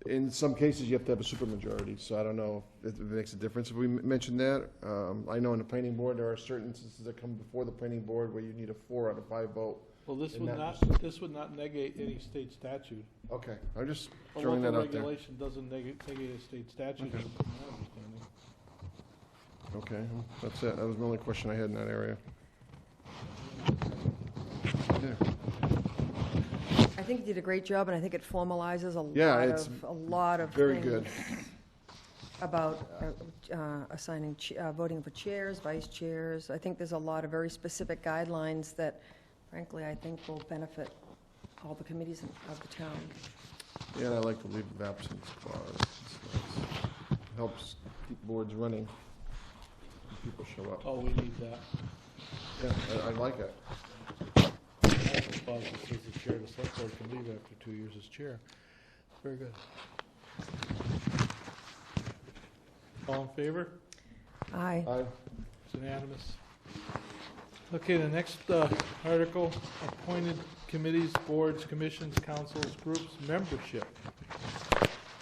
Speaker 3: In some cases, you have to have a supermajority, so I don't know if it makes a difference if we mention that. I know in the planning board, there are certain instances that come before the planning board where you need a 4 out of 5 vote.
Speaker 1: Well, this
Speaker 3: And
Speaker 1: would
Speaker 3: that
Speaker 1: not, this would not negate any state statute.
Speaker 3: Okay, I'm just
Speaker 1: A
Speaker 3: throwing
Speaker 1: local
Speaker 3: that out there.
Speaker 1: regulation doesn't negate a state statute,
Speaker 3: Okay.
Speaker 1: from my understanding.
Speaker 3: Okay, that's it. That was the only question I had in that area. There.
Speaker 4: I think you did a great job, and I think it formalizes
Speaker 3: Yeah, it's
Speaker 4: a lot of
Speaker 3: very
Speaker 4: things
Speaker 3: good.
Speaker 4: about assigning, voting for chairs, vice chairs. I think there's a lot of very specific guidelines that, frankly, I think will benefit all the committees of the town.
Speaker 3: Yeah, and I like the leave of absence clause. It's nice. Helps keep boards running. when People show up.
Speaker 1: Oh, we need that.
Speaker 3: Yeah, I like it.
Speaker 1: That's the clause that says the chair of the select board can leave after 2 years as chair. Very good. All in favor?
Speaker 4: Aye.
Speaker 1: It's unanimous. Okay, the next article, appointed committees, boards, commissions, councils, groups, membership.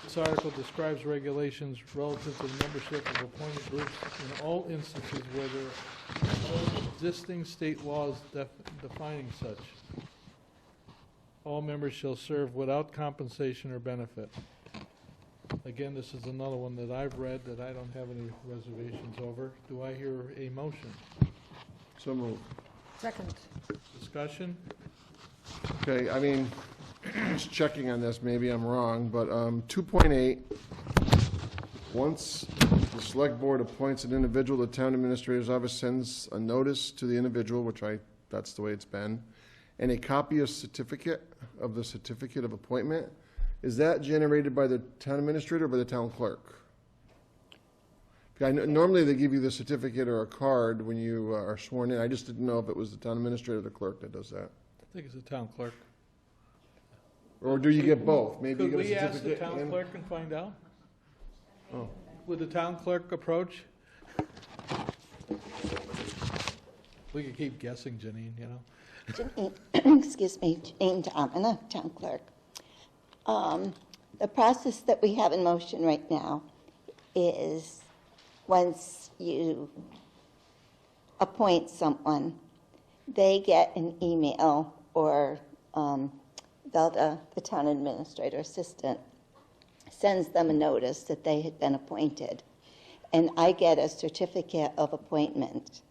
Speaker 1: This article describes regulations relative to the membership of appointed groups in all instances where there are no existing state laws defining such. All members shall serve without compensation or benefit. Again, this is another one that I've read that I don't have any reservations over. Do I hear a motion?
Speaker 3: So moved.
Speaker 4: Second.
Speaker 1: Discussion?
Speaker 3: Okay, I mean, just checking on this, maybe I'm wrong, but 2.8, once the select board appoints an individual, the town administrator's office sends a notice to the individual, that's the way it's been, and a copy of the certificate of appointment. Is that generated by the town administrator or by the town clerk? Normally, they give you the certificate or a card when you are sworn in. I just didn't know if it was the town administrator or the clerk that does that.
Speaker 1: I think it's the town clerk.
Speaker 3: Or do you get both? Maybe you
Speaker 1: Could
Speaker 3: get a
Speaker 1: we ask the
Speaker 3: certificate
Speaker 1: town
Speaker 3: and...
Speaker 1: clerk and find out?
Speaker 3: Oh.
Speaker 1: Would the town clerk approach? We could keep guessing, Janine, you know?
Speaker 8: Janine, excuse me, Jane Domina, town clerk. The process that we have in motion right now is once you appoint someone, they get an email or the town administrator assistant sends them a notice that they had been appointed. And I get a certificate of appointment.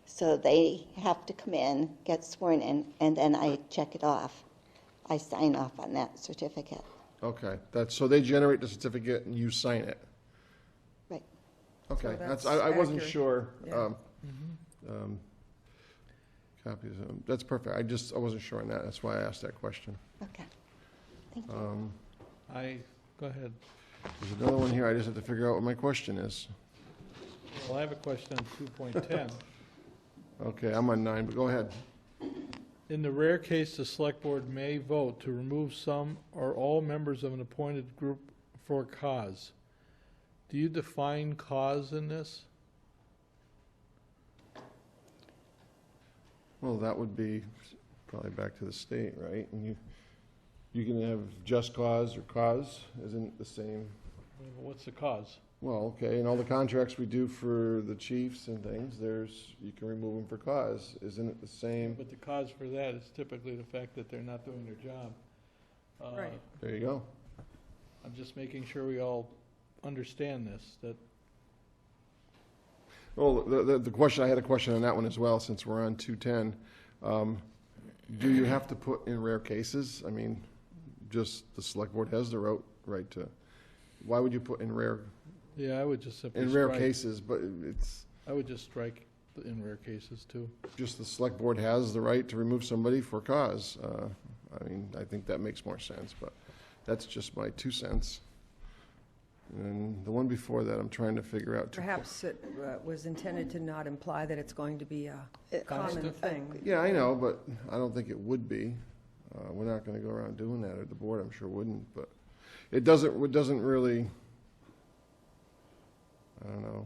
Speaker 8: So they have to come in, get sworn in, and then I check it off. I sign off on that certificate.
Speaker 3: Okay, so they generate the certificate and you sign it.
Speaker 8: Right.
Speaker 3: Okay,
Speaker 4: that's
Speaker 3: I wasn't
Speaker 4: accurate.
Speaker 3: sure.
Speaker 4: Yeah.
Speaker 3: Copies, that's perfect. I wasn't sure on that. That's why I asked that question.
Speaker 8: Okay. Thank you.
Speaker 1: Go ahead.
Speaker 3: There's another one here. I just have to figure out what my question is.
Speaker 1: Well, I have a question on 2.10.
Speaker 3: Okay, I'm on 9, but go ahead.
Speaker 1: In the rare case, the select board may vote to remove some or all members of an appointed group for cause. Do you define cause in this?
Speaker 3: Well, that would be probably back to the state, right? And you can have just cause or cause, isn't the same.
Speaker 1: What's the cause?
Speaker 3: Well, okay, in all the contracts we do for the chiefs and things, you can remove them for cause. Isn't it the same?
Speaker 1: But the cause for that is typically the fact that they're not doing their job.
Speaker 4: Right.
Speaker 3: There you go.
Speaker 1: I'm just making sure we all understand this, that
Speaker 3: Well, the question, I had a question on that one as well, since we're on 210. Do you have to put in rare cases? I mean, just the select board has the right to, why would you put in rare,
Speaker 1: yeah, I would just simply
Speaker 3: in rare
Speaker 1: strike.
Speaker 3: cases, but it's
Speaker 1: I would just strike the in rare cases too.
Speaker 3: just the select board has the right to remove somebody for cause. I mean, I think that makes more sense, but that's just my 2 cents. And the one before that, I'm trying to figure out.
Speaker 4: Perhaps it was intended to not imply that it's going to be a common
Speaker 1: Constant.
Speaker 4: thing.
Speaker 3: Yeah, I know, but I don't think it would be. We're not going to go around doing that, or the board, I'm sure, wouldn't, but it doesn't really, I don't know.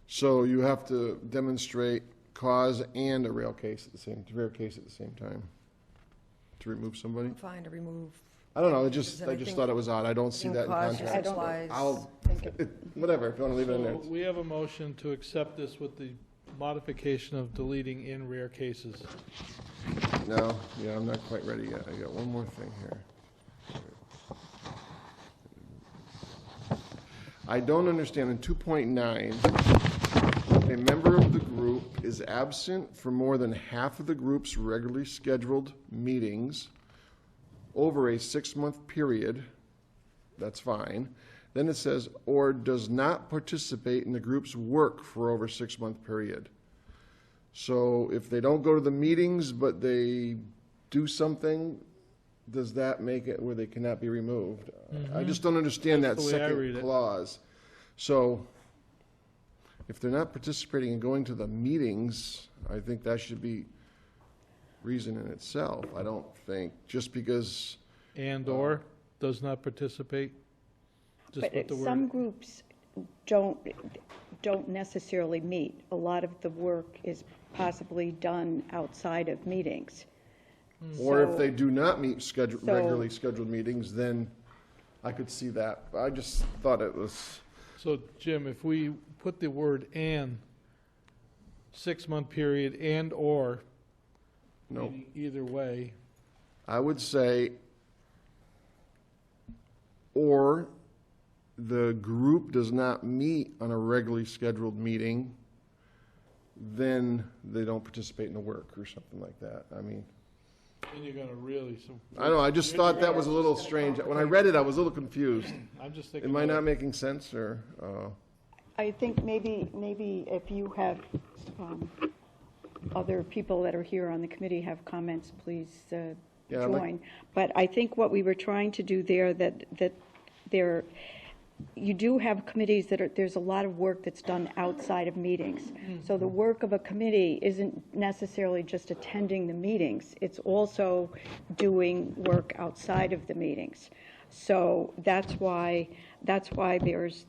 Speaker 3: So you have to demonstrate cause and a rare case at the same time to remove somebody?
Speaker 4: Fine to remove.
Speaker 3: I don't know, I
Speaker 4: And
Speaker 3: just
Speaker 4: I think-
Speaker 3: thought it was odd. I don't see that in
Speaker 4: cause
Speaker 3: contracts.
Speaker 4: just applies.
Speaker 3: I'll,
Speaker 6: Think it-
Speaker 3: whatever, if you want to leave it in there.
Speaker 1: So we have a motion to accept this with the modification of deleting in rare cases.
Speaker 3: No, yeah, I'm not quite ready yet. I got one more thing here. I don't understand, in 2.9, a member of the group is absent for more than half of the group's regularly scheduled meetings over a 6-month period. That's fine. Then it says, or does not participate in the group's work for over a 6-month period. So if they don't go to the meetings, but they do something, does that make it where they cannot be removed? I just don't understand that
Speaker 1: That's the way I read
Speaker 3: second
Speaker 1: it.
Speaker 3: clause. So if they're not participating and going to the meetings, I think that should be reason in itself. I don't think, just because,
Speaker 1: And/or does not participate? Just
Speaker 6: But
Speaker 1: put the
Speaker 6: some
Speaker 1: word,
Speaker 6: groups don't necessarily meet. A lot of the work is possibly done outside of meetings.
Speaker 3: or if
Speaker 6: So-
Speaker 3: they do not meet
Speaker 6: So-
Speaker 3: regularly scheduled meetings, then I could see that. I just thought it was,
Speaker 1: so Jim, if we put the word and, 6-month period and/or,
Speaker 3: no.
Speaker 1: meaning either way,
Speaker 3: I would say, or the group does not meet on a regularly scheduled meeting, then they don't participate in the work or something like that. I mean,
Speaker 1: then you're gonna really,
Speaker 3: I don't know, I just thought that was a little strange. When I read it, I was a little confused.
Speaker 1: I'm just thinking.
Speaker 3: Am I
Speaker 1: about-
Speaker 3: not making sense, or,
Speaker 6: I think maybe if you have other people that are here on the committee have comments, please
Speaker 3: Yeah, I'd like-
Speaker 6: join. But I think what we were trying to do there, that there, you do have committees that are, there's a lot of work that's done outside of meetings. So the work of a committee isn't necessarily just attending the meetings, it's also doing work outside of the meetings. So that's why there's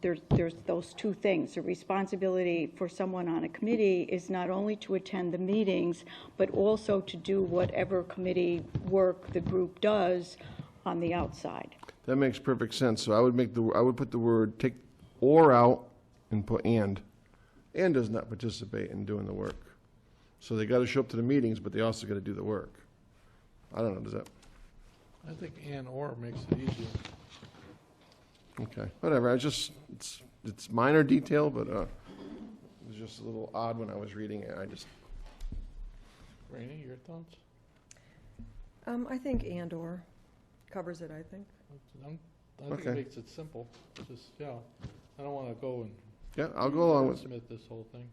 Speaker 6: those two things. The responsibility for someone on a committee is not only to attend the meetings, but also to do whatever committee work the group does on the outside.
Speaker 3: That makes perfect sense. So I would put the word take or out and put and. And does not participate in doing the work. So they got to show up to the meetings, but they also got to do the work. I don't know, does that,
Speaker 1: I think and or makes it easier.
Speaker 3: okay, whatever. It's minor detail, but, it was just a little odd when I was reading it.
Speaker 1: Rainey, your thoughts?
Speaker 4: I think and/or covers it, I think.
Speaker 1: I think
Speaker 3: Okay.
Speaker 1: it makes it simple. Just, yeah, I don't want to go and
Speaker 3: Yeah, I'll go along with,
Speaker 1: submit this whole thing.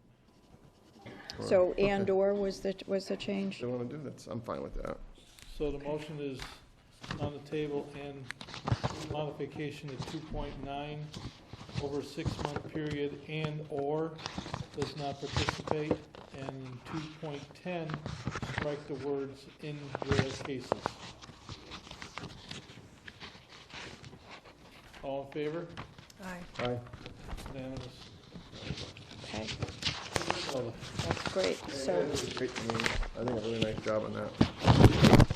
Speaker 6: So
Speaker 3: Okay.
Speaker 6: and/or was the change?
Speaker 3: if they want to do that, I'm fine with that.
Speaker 1: So the motion is on the table and modification to 2.9 over a 6-month period and/or does not participate, and 2.10 strike the words in rare cases. All in favor?
Speaker 4: Aye.
Speaker 3: Aye.
Speaker 1: Unanimous.
Speaker 6: Okay,
Speaker 1: Oh,
Speaker 6: that's great. So,
Speaker 3: Great to me. I think a really nice job on that.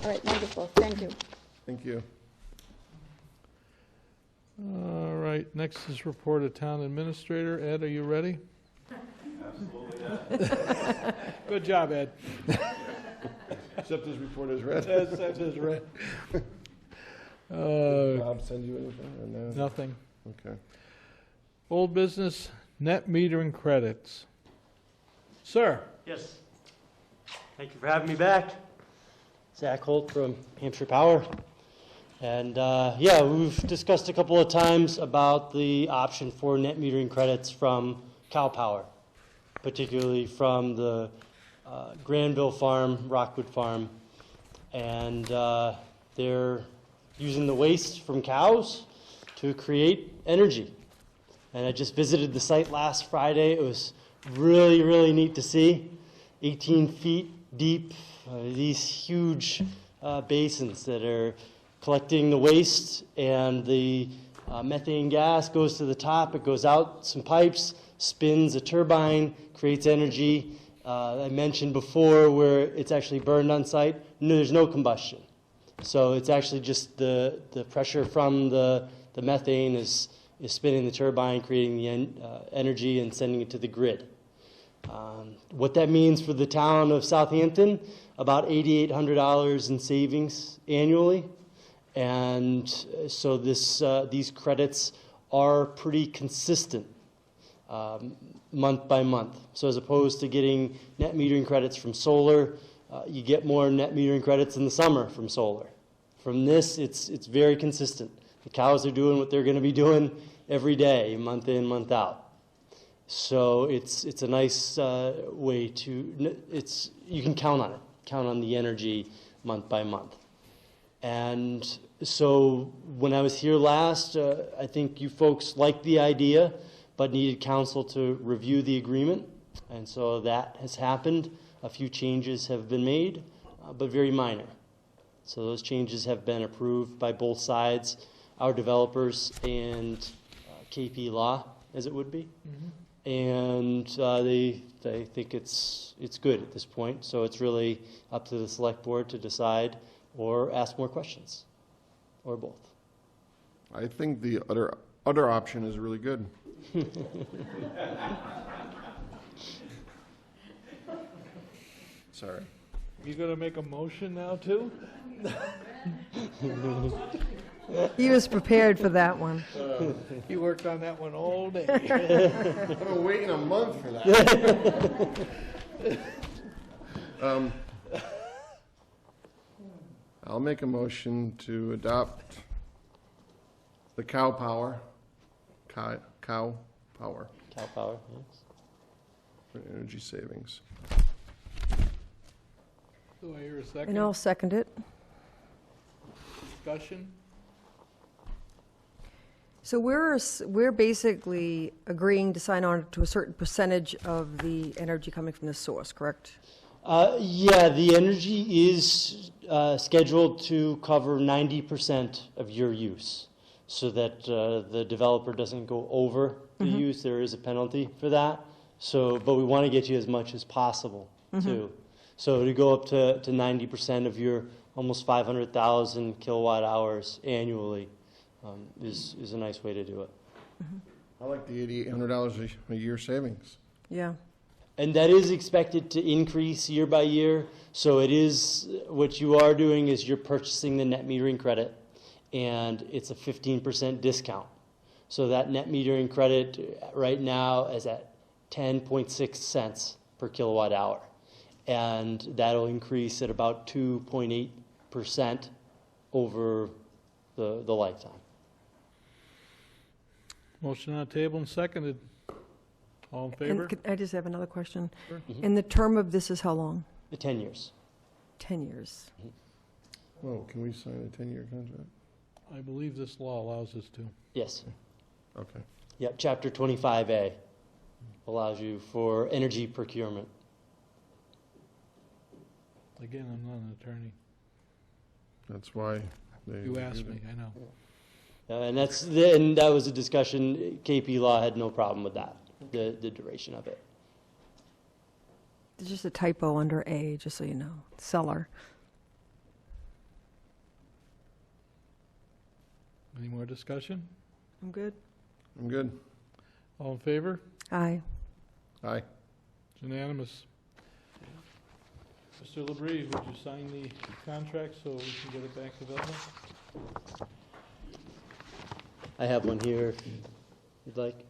Speaker 6: all right, wonderful, thank you.
Speaker 3: Thank you.
Speaker 1: All right, next is report of town administrator. Ed, are you ready?
Speaker 7: Absolutely not.
Speaker 1: Good job, Ed.
Speaker 3: Accept this report as read.
Speaker 1: That is right.
Speaker 3: Bob send you anything or no?
Speaker 1: Nothing.
Speaker 3: Okay.
Speaker 1: Old business, net metering credits. Sir?
Speaker 9: Yes. Thank you for having me back. Zach Holt from Hampshire Power. And yeah, we've discussed a couple of times about the option for net metering credits from Cal Power, particularly from the Granville Farm, Rockwood Farm. And they're using the waste from cows to create energy. And I just visited the site last Friday. It was really, really neat to see. 18 feet deep, these huge basins that are collecting the waste, and the methane gas goes to the top. It goes out some pipes, spins a turbine, creates energy. I mentioned before where it's actually burned on site. No, there's no combustion. So it's actually just the pressure from the methane is spinning the turbine, creating the energy and sending it to the grid. What that means for the town of Southampton, about $8,800 in savings annually. And so these credits are pretty consistent month by month. So as opposed to getting net metering credits from solar, you get more net metering credits in the summer from solar. From this, it's very consistent. The cows are doing what they're going to be doing every day, month in, month out. So it's a nice way to, you can count on it, count on the energy month by month. And so when I was here last, I think you folks liked the idea, but needed council to review the agreement. And so that has happened. A few changes have been made, but very minor. So those changes have been approved by both sides, our developers and KP Law, as it would be. Mm-hmm. And they think it's good at this point. So it's really up to the select board to decide or ask more questions, or both.
Speaker 3: I think the other option is really good. Sorry.
Speaker 1: You gonna make a motion now, too?
Speaker 4: He was prepared for that one.
Speaker 1: You worked on that one all day.
Speaker 3: I've been waiting a month for that. I'll make a motion to adopt the Cow Power, Cal Power
Speaker 9: Cal Power, yes.
Speaker 3: for energy savings.
Speaker 1: Do I hear a
Speaker 4: And
Speaker 1: second?
Speaker 4: I'll second it.
Speaker 1: Discussion?
Speaker 4: So we're basically agreeing to sign on to a certain percentage of the energy coming from this source, correct?
Speaker 9: Yeah, the energy is scheduled to cover 90% of your use, so that the developer doesn't go over the use. There is a penalty for that. So, but we want to get you as much as possible, too. So to go up to 90% of your almost 500,000 kilowatt hours annually is a nice way to do it.
Speaker 3: I like the $8,800 a year savings.
Speaker 4: Yeah.
Speaker 9: And that is expected to increase year by year. So it is, what you are doing is you're purchasing the net metering credit, and it's a 15% discount. So that net metering credit right now is at 10.6 cents per kilowatt hour. And that'll increase at about 2.8% over the lifetime.
Speaker 1: Motion on the table and seconded. All in favor?
Speaker 4: And I just have another question.
Speaker 1: Sure.
Speaker 4: And the term of this is how long?
Speaker 9: 10 years.
Speaker 4: 10 years.
Speaker 3: Whoa, can we sign a 10-year contract?
Speaker 1: I believe this law allows us to.
Speaker 9: Yes.
Speaker 3: Okay.
Speaker 9: Yep, Chapter 25A allows you for energy procurement.
Speaker 1: Again, I'm not an attorney.
Speaker 3: That's why they.
Speaker 1: You asked me, I know.
Speaker 9: And that was a discussion. KP Law had no problem with that, the duration of it.
Speaker 4: There's just a typo under A, just so you know. Seller.
Speaker 1: Any more discussion?
Speaker 4: I'm good.
Speaker 3: I'm good.
Speaker 1: All in favor?
Speaker 4: Aye.
Speaker 3: Aye.
Speaker 1: It's unanimous. Mr. LaBrie, would you sign the contract so we can get it back to Velma?
Speaker 9: I have one here if you'd like.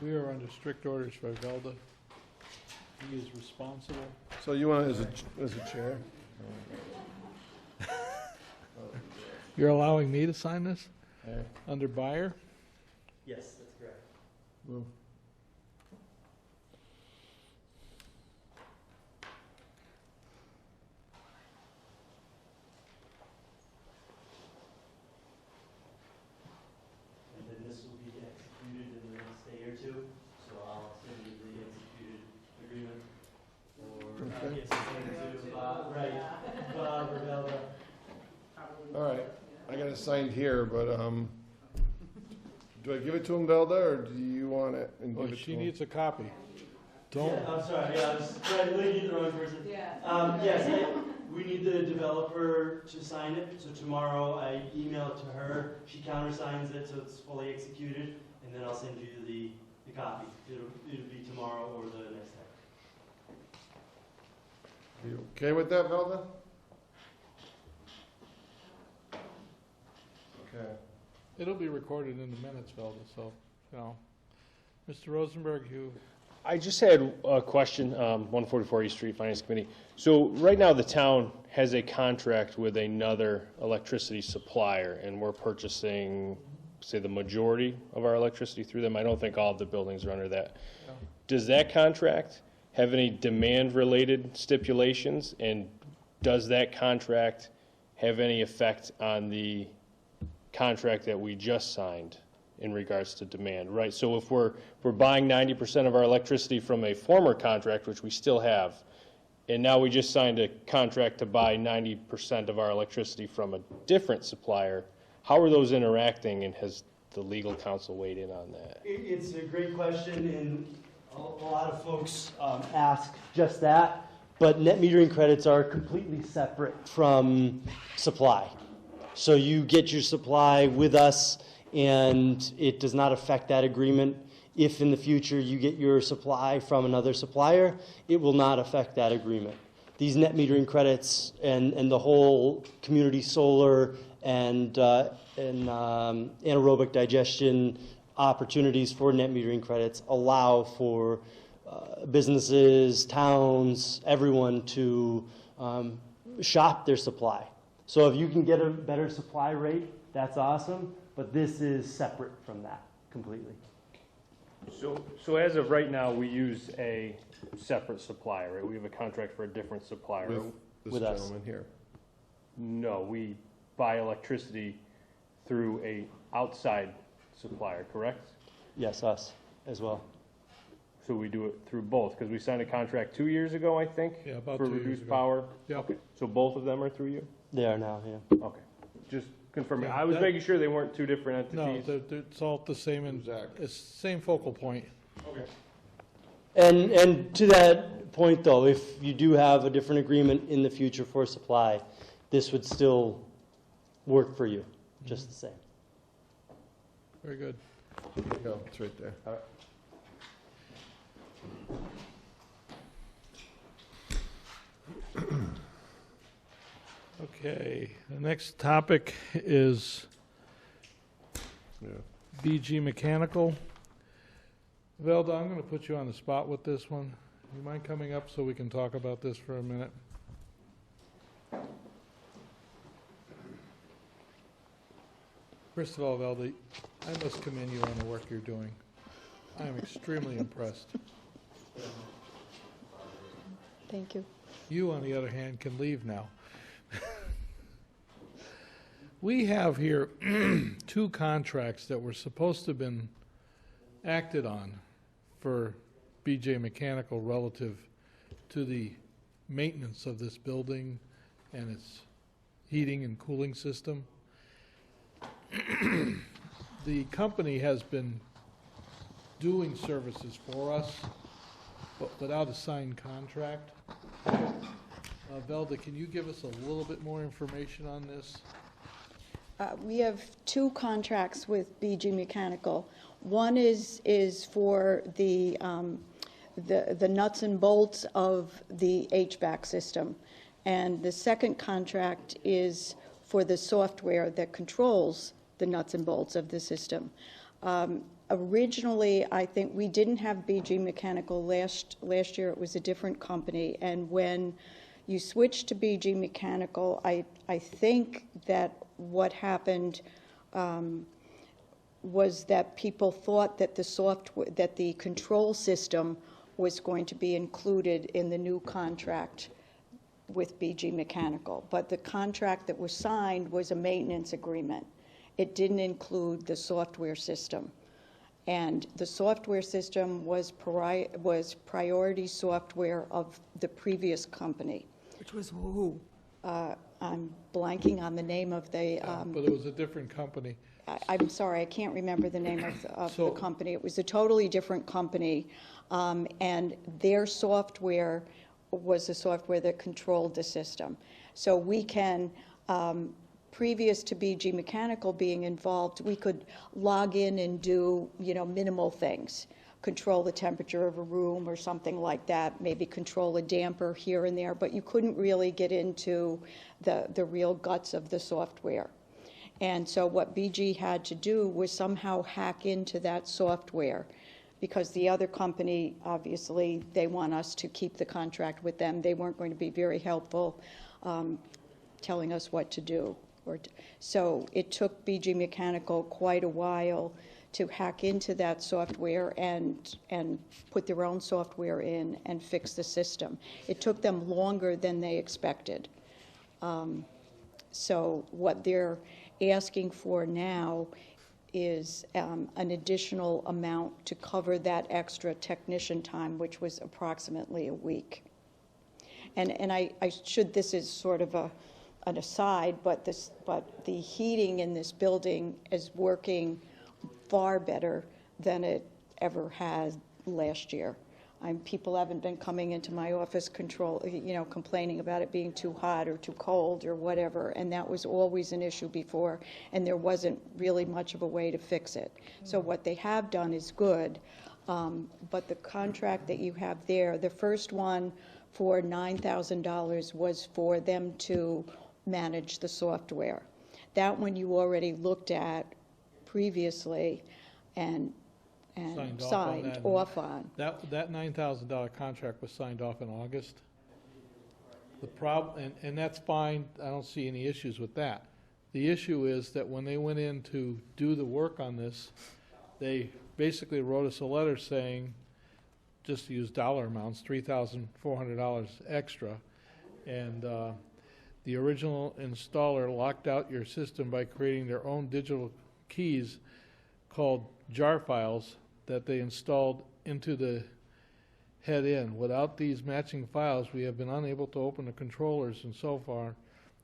Speaker 1: We are under strict orders for Velda. He is responsible.
Speaker 3: So you want it as a chair?
Speaker 1: You're allowing me to sign this
Speaker 3: Yeah.
Speaker 1: under buyer?
Speaker 9: Yes, that's correct.
Speaker 3: Well,
Speaker 9: And then this will be executed in the next day or two, so I'll send you the executed agreement. Or I guess it's to, Bob or Velda.
Speaker 3: all right. I got it signed here, but do I give it to him, Velda, or do you want it and
Speaker 1: Well,
Speaker 3: give it to
Speaker 1: she
Speaker 3: him?
Speaker 1: needs a copy.
Speaker 9: Yeah,
Speaker 1: Don't,
Speaker 9: I'm sorry, I was trying to lead you the wrong person. Yes, we need the developer to sign it, so tomorrow I email it to her, she countersigns it, so it's fully executed, and then I'll send you the copy. It'll be tomorrow or the next day.
Speaker 3: Are you okay with that, Velda? Okay.
Speaker 1: it'll be recorded in the minutes, Velda, so, you know. Mr. Rosenberg, you,
Speaker 5: I just had a question, 144 East Street Finance Committee. So right now, the town has a contract with another electricity supplier, and we're purchasing, say, the majority of our electricity through them. I don't think all of the buildings are under that.
Speaker 1: No.
Speaker 5: Does that contract have any demand-related stipulations, and does that contract have any effect on the contract that we just signed in regards to demand, right? So if we're buying 90% of our electricity from a former contract, which we still have, and now we just signed a contract to buy 90% of our electricity from a different supplier, how are those interacting, and has the legal counsel weighed in on that?
Speaker 9: It's a great question, and a lot of folks ask just that, but net metering credits are completely separate from supply. So you get your supply with us, and it does not affect that agreement. If in the future you get your supply from another supplier, it will not affect that agreement. These net metering credits and the whole community solar and anaerobic digestion opportunities for net metering credits allow for businesses, towns, everyone to shop their supply. So if you can get a better supply rate, that's awesome, but this is separate from that completely.
Speaker 5: So as of right now, we use a separate supplier, right? We have a contract for a different supplier.
Speaker 3: With this
Speaker 9: With us.
Speaker 3: gentleman here.
Speaker 5: No, we buy electricity through a outside supplier, correct?
Speaker 9: Yes, us as well.
Speaker 5: So we do it through both, because we signed a contract 2 years ago, I think?
Speaker 1: Yeah, about
Speaker 5: For
Speaker 1: 2 years
Speaker 5: reduced
Speaker 1: ago.
Speaker 5: power?
Speaker 1: Yeah.
Speaker 5: Okay, so both of them are through you?
Speaker 9: They are now, yeah.
Speaker 5: Okay, just confirming.
Speaker 1: Yeah,
Speaker 5: I was
Speaker 1: that-
Speaker 5: making sure they weren't two different
Speaker 1: No,
Speaker 5: entities.
Speaker 1: it's all the same, and
Speaker 3: Exactly.
Speaker 1: it's same focal point.
Speaker 5: Okay.
Speaker 9: And to that point, though, if you do have a different agreement in the future for supply, this would still work for you, just the same.
Speaker 1: Very good.
Speaker 3: There you go, it's right there.
Speaker 1: Okay, the next topic is
Speaker 3: Yeah.
Speaker 1: BG Mechanical. Velda, I'm going to put you on the spot with this one. You mind coming up so we can talk about this for a minute? First of all, Velda, I must commend you on the work you're doing. I am extremely impressed.
Speaker 6: Thank you.
Speaker 1: You, on the other hand, can leave now. We have here two contracts that were supposed to have been acted on for BJ Mechanical relative to the maintenance of this building and its heating and cooling system. The company has been doing services for us, but without a signed contract. Velda, can you give us a little bit more information on this?
Speaker 6: We have two contracts with BG Mechanical. One is for the nuts and bolts of the HVAC system. And the second contract is for the software that controls the nuts and bolts of the system. Originally, I think we didn't have BG Mechanical last year. It was a different company. And when you switched to BG Mechanical, I think that what happened was that people thought that the software, that the control system was going to be included in the new contract with BG Mechanical. But the contract that was signed was a maintenance agreement. It didn't include the software system. And the software system was priority software of the previous company.
Speaker 4: Which was who?
Speaker 6: I'm blanking on the name of the,
Speaker 1: But it was a different company.
Speaker 6: I'm sorry, I can't remember the name of the
Speaker 1: So-
Speaker 6: company. It was a totally different company, and their software was the software that controlled the system. So we can, previous to BG Mechanical being involved, we could log in and do, minimal things. Control the temperature of a room or something like that, maybe control a damper here and there, but you couldn't really get into the real guts of the software. And so what BG had to do was somehow hack into that software, because the other company, obviously, they want us to keep the contract with them. They weren't going to be very helpful telling us what to do. So it took BG Mechanical quite a while to hack into that software and put their own software in and fix the system. It took them longer than they expected. So what they're asking for now is an additional amount to cover that extra technician time, which was approximately a week. And this is sort of an aside, but the heating in this building is working far better than it ever had last year. People haven't been coming into my office complaining about it being too hot or too cold or whatever, and that was always an issue before, and there wasn't really much of a way to fix it. So what they have done is good, but the contract that you have there, the first one for $9,000 was for them to manage the software. That one you already looked at previously and signed off on.
Speaker 1: That $9,000 contract was signed off in August. The problem, and that's fine, I don't see any issues with that. The issue is that when they went in to do the work on this, they basically wrote us a letter saying, just to use dollar amounts, $3,400 extra. And The original installer locked out your system by creating their own digital keys called jar files that they installed into the head-in. Without these matching files, we have been unable to open the controllers and so far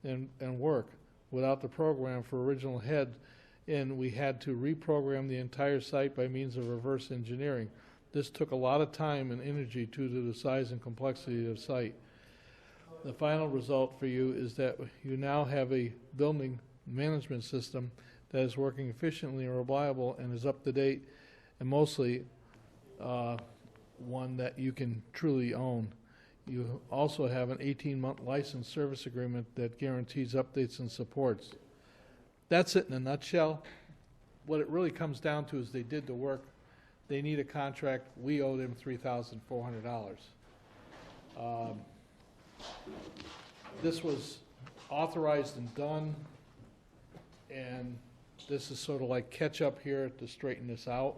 Speaker 1: and work. Without the program for original head-in, we had to reprogram the entire site by means of reverse engineering. This took a lot of time and energy due to the size and complexity of the site. The final result for you is that you now have a building management system that is working efficiently and reliable and is up to date, and mostly one that you can truly own. You also have an 18-month license service agreement that guarantees updates and supports. That's it in a nutshell. What it really comes down to is they did the work. They need a contract. We owe them $3,400. This was authorized and done, and this is sort of like catch-up here to straighten this out.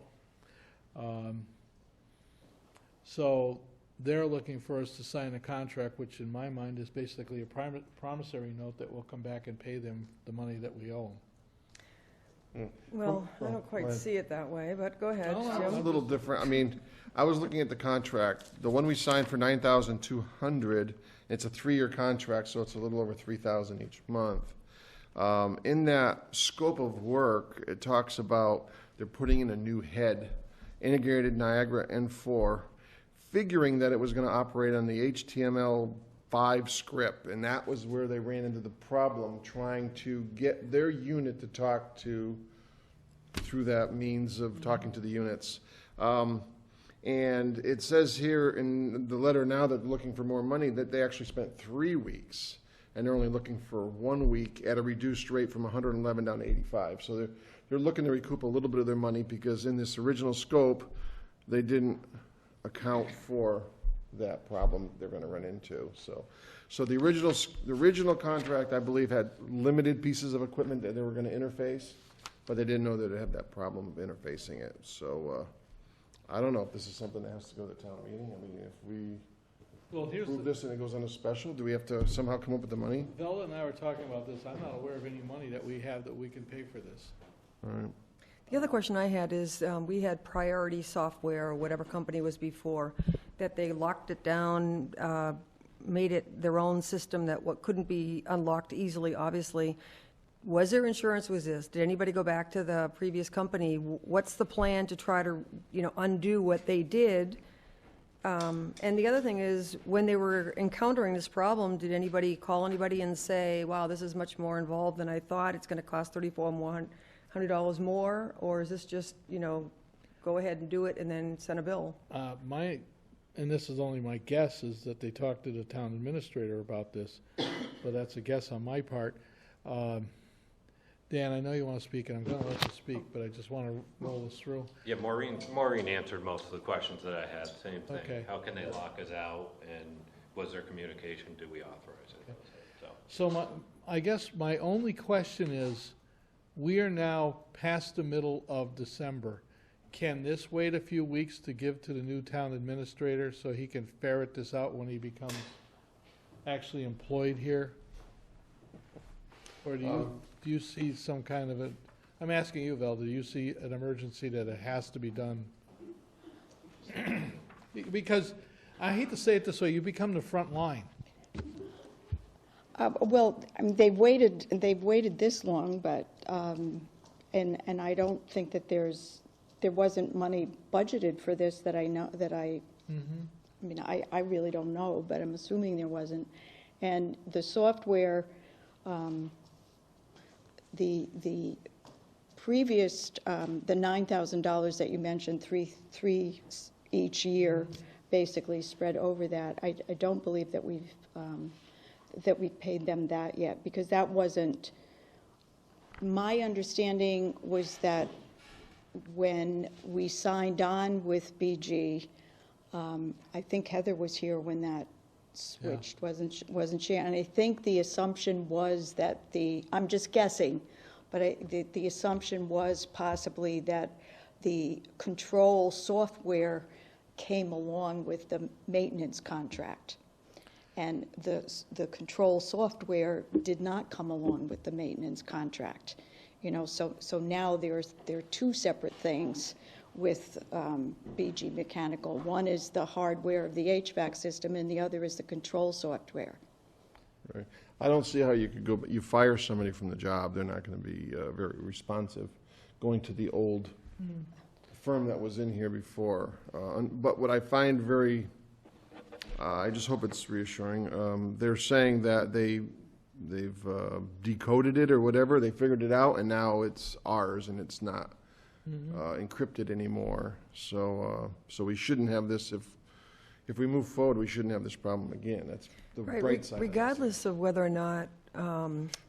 Speaker 1: So they're looking for us to sign a contract, which in my mind is basically a promissory note that will come back and pay them the money that we owe them.
Speaker 4: Well, I don't quite see it that way, but go ahead,
Speaker 1: No, no,
Speaker 3: It's a
Speaker 4: Jim.
Speaker 3: little different. I mean, I was looking at the contract. The one we signed for $9,200, it's a 3-year contract, so it's a little over $3,000 each month. In that scope of work, it talks about they're putting in a new head, integrated Niagara N4, figuring that it was going to operate on the HTML5 script, and that was where they ran into the problem, trying to get their unit to talk to, through that means of talking to the units. And it says here in the letter now that they're looking for more money, that they actually spent 3 weeks, and they're only looking for 1 week at a reduced rate from 111 down to 85. So they're looking to recoup a little bit of their money, because in this original scope, they didn't account for that problem they're going to run into. So the original contract, I believe, had limited pieces of equipment that they were going to interface, but they didn't know that it had that problem of interfacing it. So I don't know if this is something that has to go to the town meeting. I mean, if we
Speaker 1: Well, here's
Speaker 3: approve
Speaker 1: the,
Speaker 3: this and it goes on a special, do we have to somehow come up with the money?
Speaker 1: Velda and I were talking about this. I'm not aware of any money that we have that we can pay for this.
Speaker 3: All right.
Speaker 4: The other question I had is, we had Priority Software, or whatever company was before, that they locked it down, made it their own system that what couldn't be unlocked easily, obviously. Was there insurance with this? Did anybody go back to the previous company? What's the plan to try to, undo what they did? And the other thing is, when they were encountering this problem, did anybody call anybody and say, wow, this is much more involved than I thought, it's going to cost $3,400 more, or is this just, go ahead and do it and then send a bill?
Speaker 1: And this is only my guess, is that they talked to the town administrator about this, but that's a guess on my part. Dan, I know you want to speak, and I'm going to let you speak, but I just want to roll this through.
Speaker 7: Yeah, Maureen answered most of the questions that I had, same thing.
Speaker 1: Okay.
Speaker 7: How can they lock us out, and was there communication, do we authorize it? So,
Speaker 1: So I guess my only question is, we are now past the middle of December. Can this wait a few weeks to give to the new town administrator so he can ferret this out when he becomes actually employed here? Or do you see some kind of I'm asking you, Val, do you see an emergency that it has to be done? Because, I hate to say it this way, you become the front line.
Speaker 6: Well, I mean, they've waited this long, but, and I don't think that there wasn't money budgeted for this that I know, I mean, I really don't know, but I'm assuming there wasn't. And the software, the previous, the $9,000 that you mentioned, three each year, basically spread over that. I don't believe that we've paid them that yet, because that wasn't, my understanding was that when we signed on with BG, I think Heather was here when that switched, wasn't she? And I think the assumption was that I'm just guessing, but the assumption was possibly that the control software came along with the maintenance contract. And the control software did not come along with the maintenance contract. You know, so now there are two separate things with BG Mechanical. One is the hardware of the HVAC system, and the other is the control software.
Speaker 3: Right. I don't see how you could go, you fire somebody from the job, they're not going to be very responsive, going to the old firm that was in here before. But what I find very, I just hope it's reassuring, they're saying that they've decoded it or whatever, they figured it out, and now it's ours and it's not encrypted anymore. So we shouldn't have this, if we move forward, we shouldn't have this problem again. That's the
Speaker 4: Right,
Speaker 3: bright side.
Speaker 4: regardless of whether or not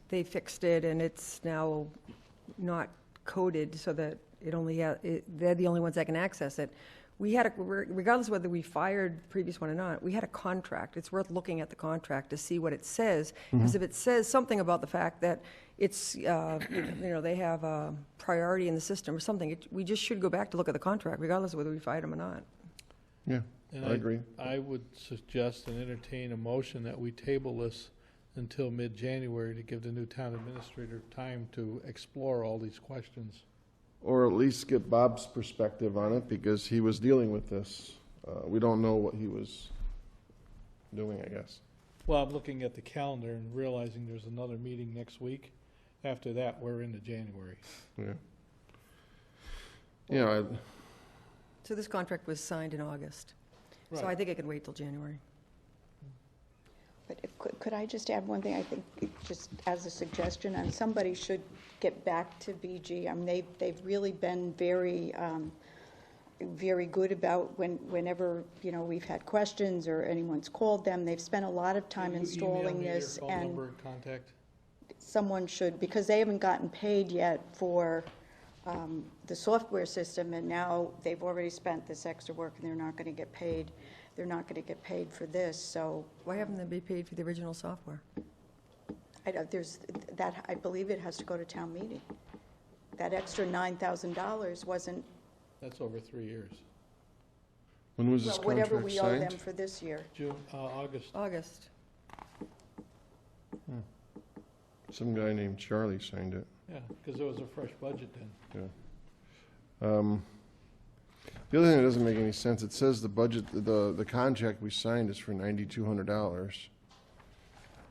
Speaker 4: they fixed it and it's now not coded so that it only, they're the only ones that can access it. We had, regardless of whether we fired the previous one or not, we had a contract. It's worth looking at the contract to see what it says, because if it says something about the fact that it's, you know, they have a priority in the system or something, we just should go back to look at the contract, regardless of whether we fired them or not.
Speaker 3: Yeah,
Speaker 1: And
Speaker 3: I agree.
Speaker 1: I would suggest and entertain a motion that we table this until mid-January to give the new town administrator time to explore all these questions.
Speaker 3: Or at least get Bob's perspective on it, because he was dealing with this. We don't know what he was doing, I guess.
Speaker 1: Well, I'm looking at the calendar and realizing there's another meeting next week. After that, we're into January.
Speaker 3: Yeah. Yeah,
Speaker 4: So this contract was signed in August. So I
Speaker 1: Right.
Speaker 4: think it could wait till January.
Speaker 6: But could I just add one thing? I think, just as a suggestion, and somebody should get back to BG. I mean, they've really been very, very good about whenever, you know, we've had questions or anyone's called them. They've spent a lot of time
Speaker 1: Will you
Speaker 6: installing
Speaker 1: email me
Speaker 6: this,
Speaker 1: your phone
Speaker 6: and
Speaker 1: number and contact?
Speaker 6: someone should, because they haven't gotten paid yet for the software system, and now they've already spent this extra work, and they're not going to get paid. They're not going to get paid for this, so
Speaker 4: Why haven't they been paid for the original software?
Speaker 6: I believe it has to go to town meeting. That extra $9,000 wasn't,
Speaker 1: That's over 3 years.
Speaker 3: when was this
Speaker 6: well, whatever
Speaker 3: contract
Speaker 6: we owe them
Speaker 3: signed?
Speaker 6: for this year.
Speaker 1: August.
Speaker 4: August.
Speaker 3: Some guy named Charlie signed it.
Speaker 1: Yeah, because there was a fresh budget then.
Speaker 3: The other thing that doesn't make any sense, it says the budget, the contract we signed is for $9,200.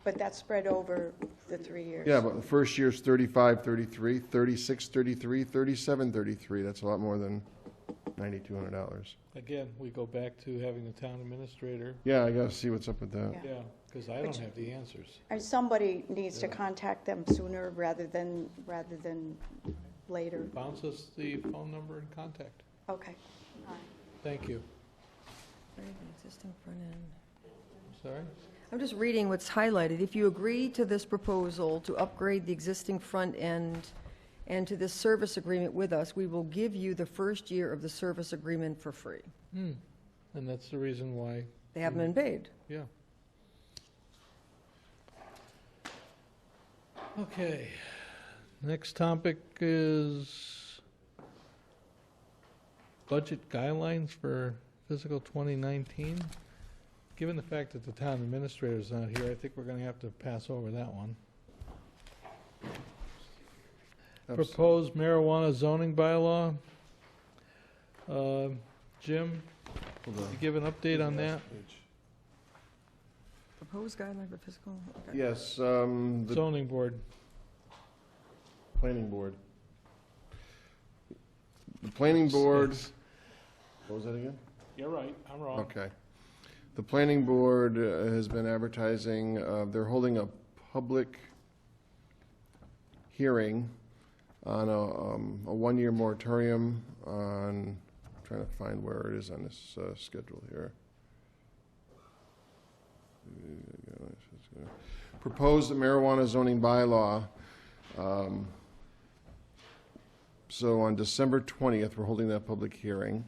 Speaker 6: But that's spread over the 3 years.
Speaker 3: Yeah, but the first year's 3533, 3633, 3733. That's a lot more than $9,200.
Speaker 1: Again, we go back to having the town administrator.
Speaker 3: Yeah, I gotta see what's up with that.
Speaker 6: Yeah.
Speaker 1: Yeah, because I don't have the answers.
Speaker 6: And somebody needs to contact them sooner rather than later.
Speaker 1: Bounce us the phone number and contact.
Speaker 6: Okay. All right.
Speaker 1: Thank you.
Speaker 4: Existing front end.
Speaker 1: Sorry?
Speaker 4: I'm just reading what's highlighted. If you agree to this proposal to upgrade the existing front end and to this service agreement with us, we will give you the first year of the service agreement for free.
Speaker 1: And that's the reason why,
Speaker 4: They haven't been paid.
Speaker 1: yeah. Okay. Next topic is budget guidelines for fiscal 2019. Given the fact that the town administrator is not here, I think we're going to have to pass over that one. Proposed marijuana zoning bylaw. Jim,
Speaker 3: Hold
Speaker 1: you
Speaker 3: on.
Speaker 1: give an update on that?
Speaker 4: Proposed guideline for fiscal, okay.
Speaker 3: Yes, the
Speaker 1: Zoning board.
Speaker 3: planning board. The planning board,
Speaker 1: Yes.
Speaker 3: what was that again?
Speaker 1: You're right, I'm wrong.
Speaker 3: Okay. The planning board has been advertising, they're holding a public hearing on a one-year moratorium on, I'm trying to find where it is on this schedule here. Proposed marijuana zoning bylaw. So on December 20th, we're holding that public hearing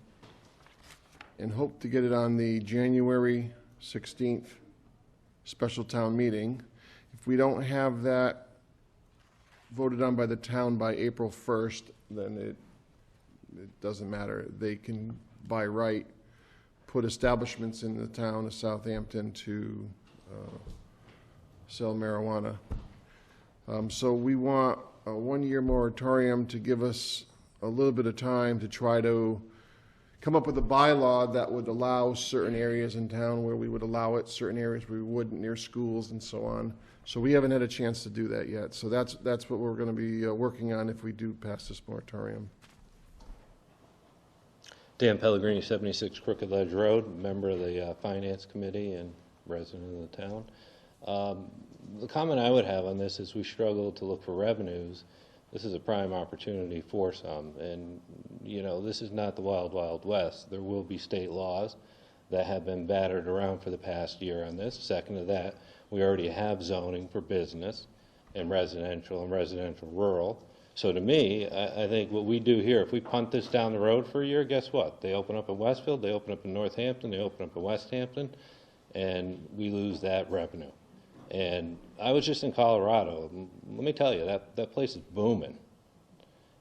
Speaker 3: and hope to get it on the January 16th special town meeting. If we don't have that voted on by the town by April 1st, then it doesn't matter. They can, by right, put establishments in the town of Southampton to sell marijuana. So we want a one-year moratorium to give us a little bit of time to try to come up with a bylaw that would allow certain areas in town where we would allow it, certain areas where we wouldn't, near schools and so on. So we haven't had a chance to do that yet. So that's what we're going to be working on if we do pass this moratorium.
Speaker 5: Dan Pellegrini, 76 Crooked Ledge Road, member of the Finance Committee and resident of the town. The comment I would have on this is we struggle to look for revenues. This is a prime opportunity for some, and you know, this is not the wild, wild west. There will be state laws that have been battered around for the past year on this. Second to that, we already have zoning for business and residential rural. So to me, I think what we do here, if we punt this down the road for a year, guess what? They open up in Westfield, they open up in Northampton, they open up in West Hampton, and we lose that revenue. And I was just in Colorado. Let me tell you, that place is booming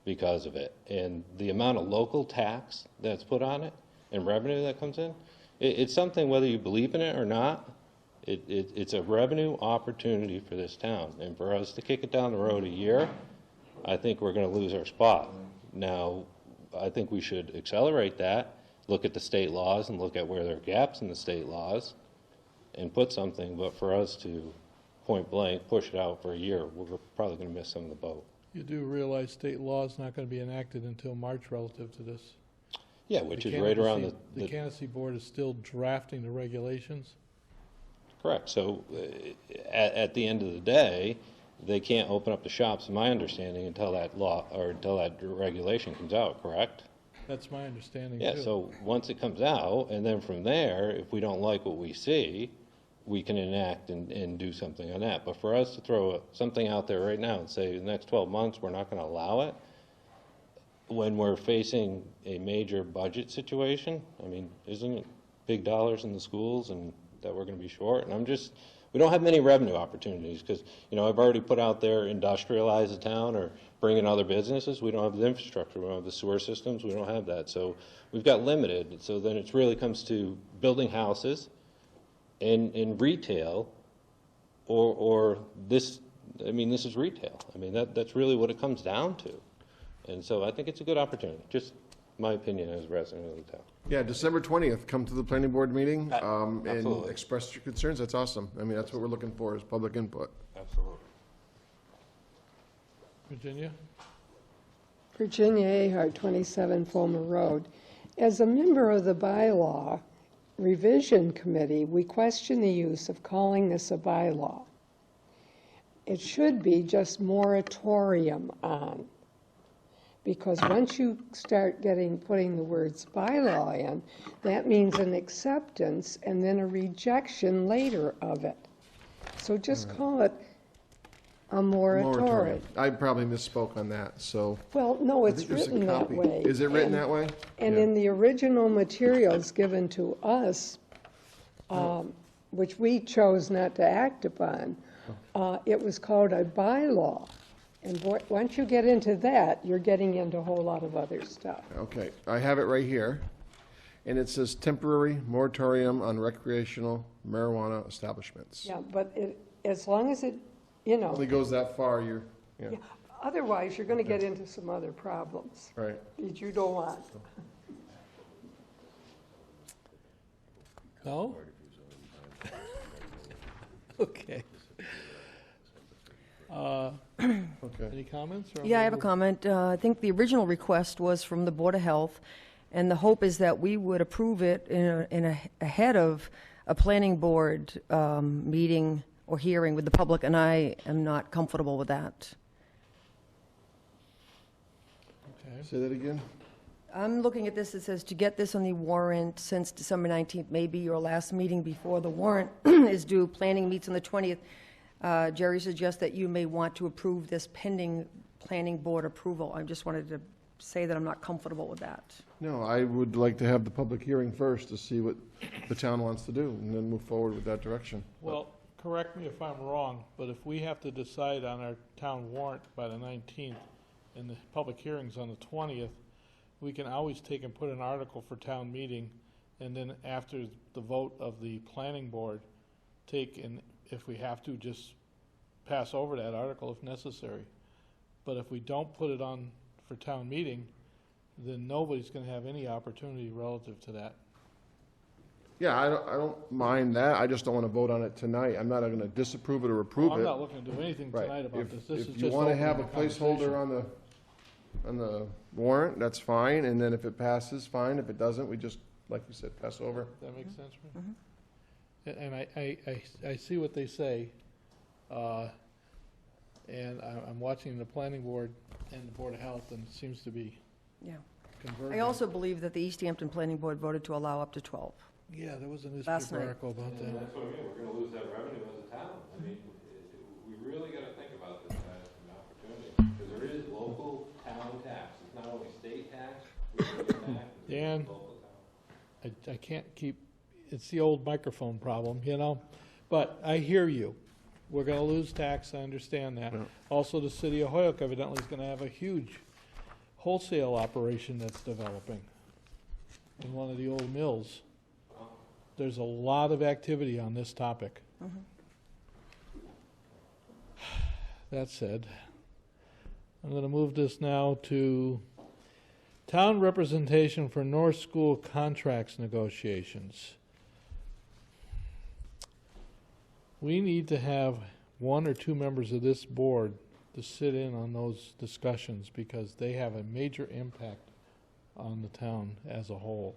Speaker 5: because of it. And the amount of local tax that's put on it and revenue that comes in, it's something, whether you believe in it or not, it's a revenue opportunity for this town. And for us to kick it down the road a year, I think we're going to lose our spot. Now, I think we should accelerate that, look at the state laws and look at where there are gaps in the state laws and put something, but for us to point blank push it out for a year, we're probably going to miss some of the boat.
Speaker 1: You do realize state law is not going to be enacted until March relative to this?
Speaker 5: Yeah, which is right around
Speaker 1: the Canopy Board is still drafting the regulations?
Speaker 5: Correct. So at the end of the day, they can't open up the shops, in my understanding, until that law or until that regulation comes out, correct?
Speaker 1: That's my understanding,
Speaker 5: Yeah,
Speaker 1: too.
Speaker 5: so once it comes out, and then from there, if we don't like what we see, we can enact and do something on that. But for us to throw something out there right now and say the next 12 months we're not going to allow it, when we're facing a major budget situation, I mean, isn't it big dollars in the schools and that we're going to be short? And we don't have many revenue opportunities because, you know, I've already put out there industrialize the town or bring in other businesses. We don't have the infrastructure. We don't have the sewer systems. We don't have that. So we've got limited. So then it really comes to building houses in retail or this, I mean, this is retail. I mean, that's really what it comes down to. And so I think it's a good opportunity, just my opinion as a resident of the town.
Speaker 3: Yeah, December 20th, come to the planning board meeting and
Speaker 5: Absolutely.
Speaker 3: express your concerns. That's awesome. I mean, that's what we're looking for is public input.
Speaker 5: Absolutely.
Speaker 1: Virginia?
Speaker 10: Virginia Ahart, 27 Fulmer Road. As a member of the bylaw revision committee, we question the use of calling this a bylaw. It should be just moratorium on. Because once you start putting the words bylaw in, that means an acceptance and then a rejection later of it. So just call it a moratorium.
Speaker 3: I probably misspoke on that, so.
Speaker 10: Well, no,
Speaker 3: I
Speaker 10: it's
Speaker 3: think there's a
Speaker 10: written that
Speaker 3: copy.
Speaker 10: way.
Speaker 3: Is it written that way?
Speaker 10: And
Speaker 3: Yeah.
Speaker 10: in the original materials given to us, which we chose not to act upon, it was called a bylaw. And once you get into that, you're getting into a whole lot of other stuff.
Speaker 3: Okay, I have it right here, and it says temporary moratorium on recreational marijuana establishments.
Speaker 10: Yeah, but as long as it, you know,
Speaker 3: Only goes that far, yeah,
Speaker 10: otherwise you're going to get into some other problems
Speaker 3: right.
Speaker 10: that you don't want.
Speaker 1: No? Okay.
Speaker 3: Okay.
Speaker 1: Any comments? or
Speaker 4: Yeah, I have a
Speaker 1: we'll-
Speaker 4: comment. I think the original request was from the Board of Health, and the hope is that we would approve it ahead of a planning board meeting or hearing with the public, and I am not comfortable with that.
Speaker 1: Okay.
Speaker 3: Say that again?
Speaker 4: I'm looking at this, it says to get this on the warrant since December 19th, maybe your last meeting before the warrant is due. Planning meets on the 20th. Jerry suggests that you may want to approve this pending planning board approval. I just wanted to say that I'm not comfortable with that.
Speaker 3: No, I would like to have the public hearing first to see what the town wants to do, and then move forward with that direction.
Speaker 1: Well, correct me if I'm wrong, but if we have to decide on our town warrant by the 19th and the public hearing's on the 20th, we can always take and put an article for town meeting, and then after the vote of the planning board, take, and if we have to, just pass over that article if necessary. But if we don't put it on for town meeting, then nobody's gonna have any opportunity relative to that.
Speaker 3: Yeah, I don't mind that, I just don't want to vote on it tonight. I'm not going to disapprove it or approve
Speaker 1: I'm
Speaker 3: it.
Speaker 1: not looking to do anything
Speaker 3: Right.
Speaker 1: tonight about this. This is
Speaker 3: If
Speaker 1: just
Speaker 3: you want to
Speaker 1: opening
Speaker 3: have a
Speaker 1: the conversation.
Speaker 3: placeholder on the warrant, that's fine, and then if it passes, fine. If it doesn't, we just, like you said, pass over.
Speaker 1: That makes sense, right? And I see what they say, and I'm watching the planning board and the Board of Health, and it seems to be
Speaker 4: Yeah.
Speaker 1: converging.
Speaker 4: I also believe that the East Hampton Planning Board voted to allow up to 12.
Speaker 1: Yeah, there was a
Speaker 4: Last
Speaker 1: newspaper
Speaker 4: night.
Speaker 1: article about that.
Speaker 7: That's what I mean, we're gonna lose that revenue as a town. I mean, we really gotta think about this as an opportunity, because there is local town tax. It's not only state tax, regional tax, it's
Speaker 1: Dan.
Speaker 7: local town.
Speaker 1: I can't keep, it's the old microphone problem, you know? But I hear you. We're gonna lose tax, I understand that.
Speaker 3: Yeah.
Speaker 1: Also, the city of Hoyoke evidently is gonna have a huge wholesale operation that's developing in one of the old mills. There's a lot of activity on this topic. That said, I'm gonna move this now to town representation for North School contracts negotiations. We need to have one or two members of this board to sit in on those discussions because they have a major impact on the town as a whole.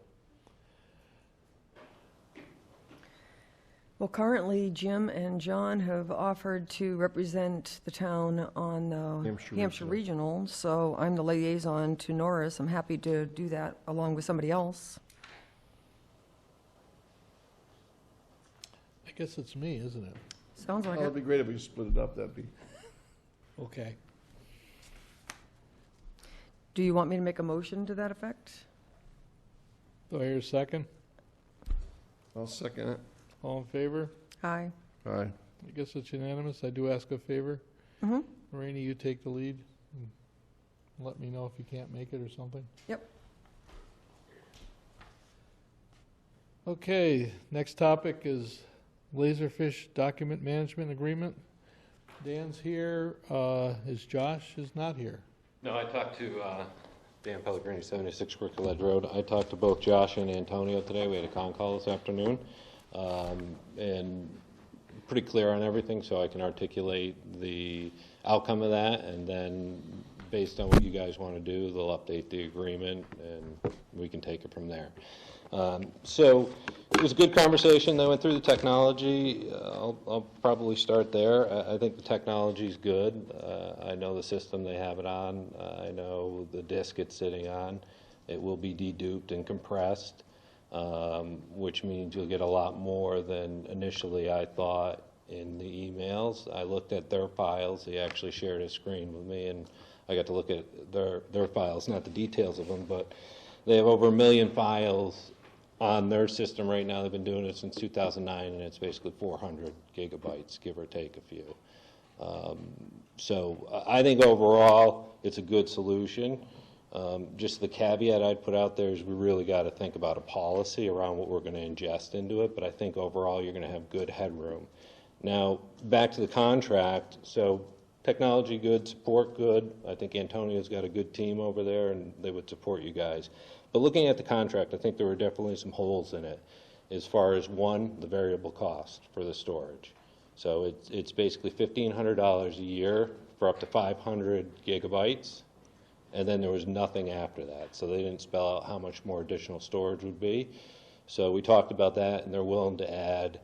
Speaker 4: Well, currently, Jim and John have offered to represent the town on the
Speaker 3: Hampshire
Speaker 4: Hampshire Regional, so I'm the liaison to Norris. I'm happy to do that along with somebody else.
Speaker 1: I guess it's me, isn't it?
Speaker 4: Sounds
Speaker 3: Oh,
Speaker 4: like
Speaker 3: it'd
Speaker 4: it.
Speaker 3: be great if we split it up, that'd be.
Speaker 1: Okay.
Speaker 4: Do you want me to make a motion to that effect?
Speaker 1: Do I hear a second?
Speaker 3: I'll second it.
Speaker 1: All in favor?
Speaker 4: Aye.
Speaker 3: Aye.
Speaker 1: I guess it's unanimous. I do ask a favor.
Speaker 4: Mm-hmm.
Speaker 1: Rainey, you take the lead. and Let me know if you can't make it or something.
Speaker 4: Yep.
Speaker 1: Okay, next topic is Laserfish Document Management Agreement. Dan's here. Is Josh is not here?
Speaker 7: No, I talked to Dan Pellegrini, 76 Crooked Ledge Road. I talked to both Josh and Antonio today. We had a con call this afternoon. And pretty clear on everything, so I can articulate the outcome of that, and then based on what you guys want to do, they'll update the agreement, and we can take it from there. So it was a good conversation. They went through the technology. I'll probably start there. I think the technology's good. I know the system they have it on. I know the disk it's sitting on. It will be deduped and compressed. Which means you'll get a lot more than initially I thought in the emails. I looked at their files. He actually shared his screen with me, and I got to look at their files, not the details of them, but they have over 1 million files on their system right now. They've been doing it since 2009, and it's basically 400 gigabytes, give or take a few. So I think overall, it's a good solution. Just the caveat I'd put out there is we really got to think about a policy around what we're going to ingest into it, but I think overall you're going to have good headroom. Now, back to the contract, so technology good, support good. I think Antonio's got a good team over there, and they would support you guys. But looking at the contract, I think there were definitely some holes in it as far as, one, the variable cost for the storage. So it's basically $1,500 a year for up to 500 gigabytes. And then there was nothing after that. So they didn't spell out how much more additional storage would be. So we talked about that, and they're willing to add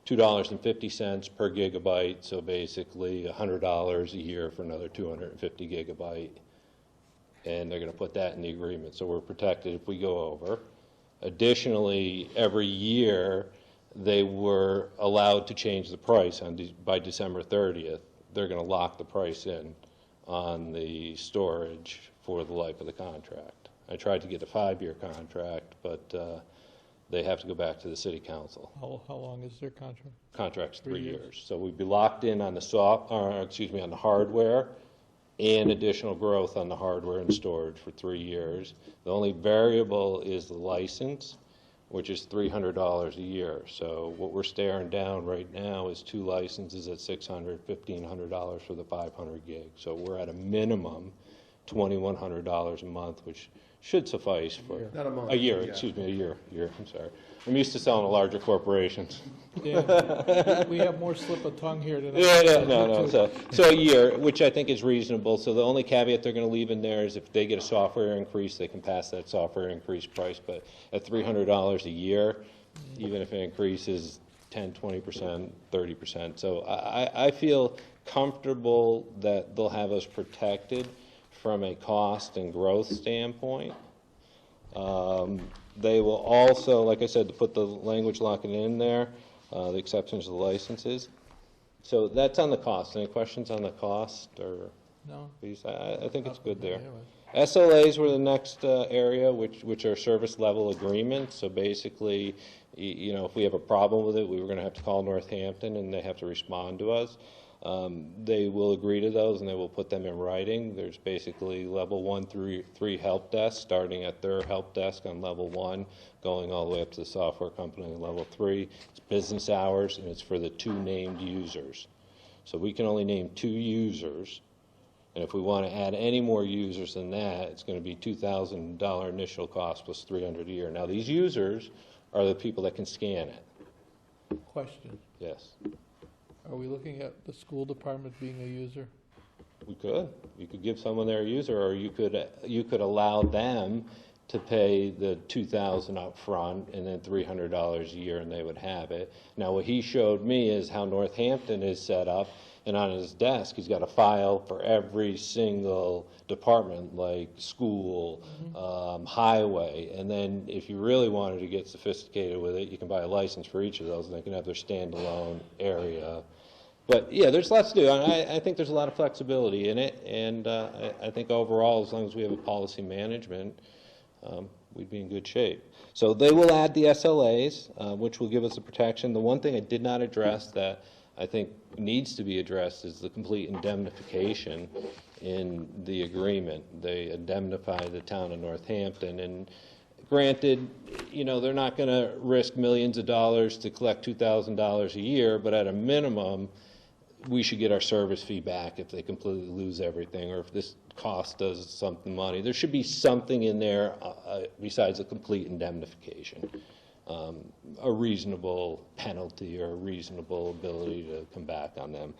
Speaker 7: $2.50 per gigabyte, so basically $100 a year for another 250 gigabyte. And they're going to put that in the agreement, so we're protected if we go over. Additionally, every year, they were allowed to change the price by December 30th. They're going to lock the price in on the storage for the life of the contract. I tried to get a 5-year contract, but they have to go back to the city council.
Speaker 1: How long is their contract?
Speaker 7: Contract's 3
Speaker 1: 3 years.
Speaker 7: years. So we'd be locked in on the on the hardware and additional growth on the hardware and storage for 3 years. The only variable is the license, which is $300 a year. So what we're staring down right now is 2 licenses at $600, $1,500 for the 500 gig. So we're at a minimum $2,100 a month, which should suffice for
Speaker 3: Not a month,
Speaker 7: a year.
Speaker 3: yeah.
Speaker 7: Excuse me, a year. I'm sorry. I'm used to selling to larger corporations.
Speaker 1: Yeah, we have more slip of tongue here than.
Speaker 7: No. So a year, which I think is reasonable. So the only caveat they're going to leave in there is if they get a software increase, they can pass that software increase price. But at $300 a year, even if it increases 10, 20%, 30%. So I feel comfortable that they'll have us protected from a cost and growth standpoint. They will also, like I said, to put the language locking in there, the exceptions of the licenses. So that's on the cost. Any questions on the cost or
Speaker 1: No?
Speaker 7: fees? I think it's good there.
Speaker 1: Yeah,
Speaker 7: SLAs were the next area, which are service level agreements. So basically, you know, if we have a problem with it, we were going to have to call Northampton and they have to respond to us. They will agree to those and they will put them in writing. There's basically level 1 through 3 help desks, starting at their help desk on level 1, going all the way up to the software company on level 3. It's business hours and it's for the 2 named users. So we can only name 2 users. And if we want to add any more users than that, it's going to be $2,000 initial cost plus $300 a year. Now these users are the people that can scan it.
Speaker 1: Question,
Speaker 7: Yes.
Speaker 1: are we looking at the school department being a user?
Speaker 7: We could. You could give someone their user, or you could allow them to pay the $2,000 up front and then $300 a year, and they would have it. Now, what he showed me is how Northampton is set up, and on his desk, he's got a file for every single department, like school, highway, and then if you really wanted to get sophisticated with it, you can buy a license for each of those, and they can have their standalone area. But yeah, there's lots to do. I think there's a lot of flexibility in it, and I think overall, as long as we have a policy management, we'd be in good shape. So they will add the SLAs, which will give us the protection. The one thing I did not address that I think needs to be addressed is the complete indemnification in the agreement. They indemnify the town of Northampton, and granted, you know, they're not going to risk millions of dollars to collect $2,000 a year, but at a minimum, we should get our service fee back if they completely lose everything, or if this cost us something money. There should be something in there besides a complete indemnification, a reasonable penalty or a reasonable ability to come back on them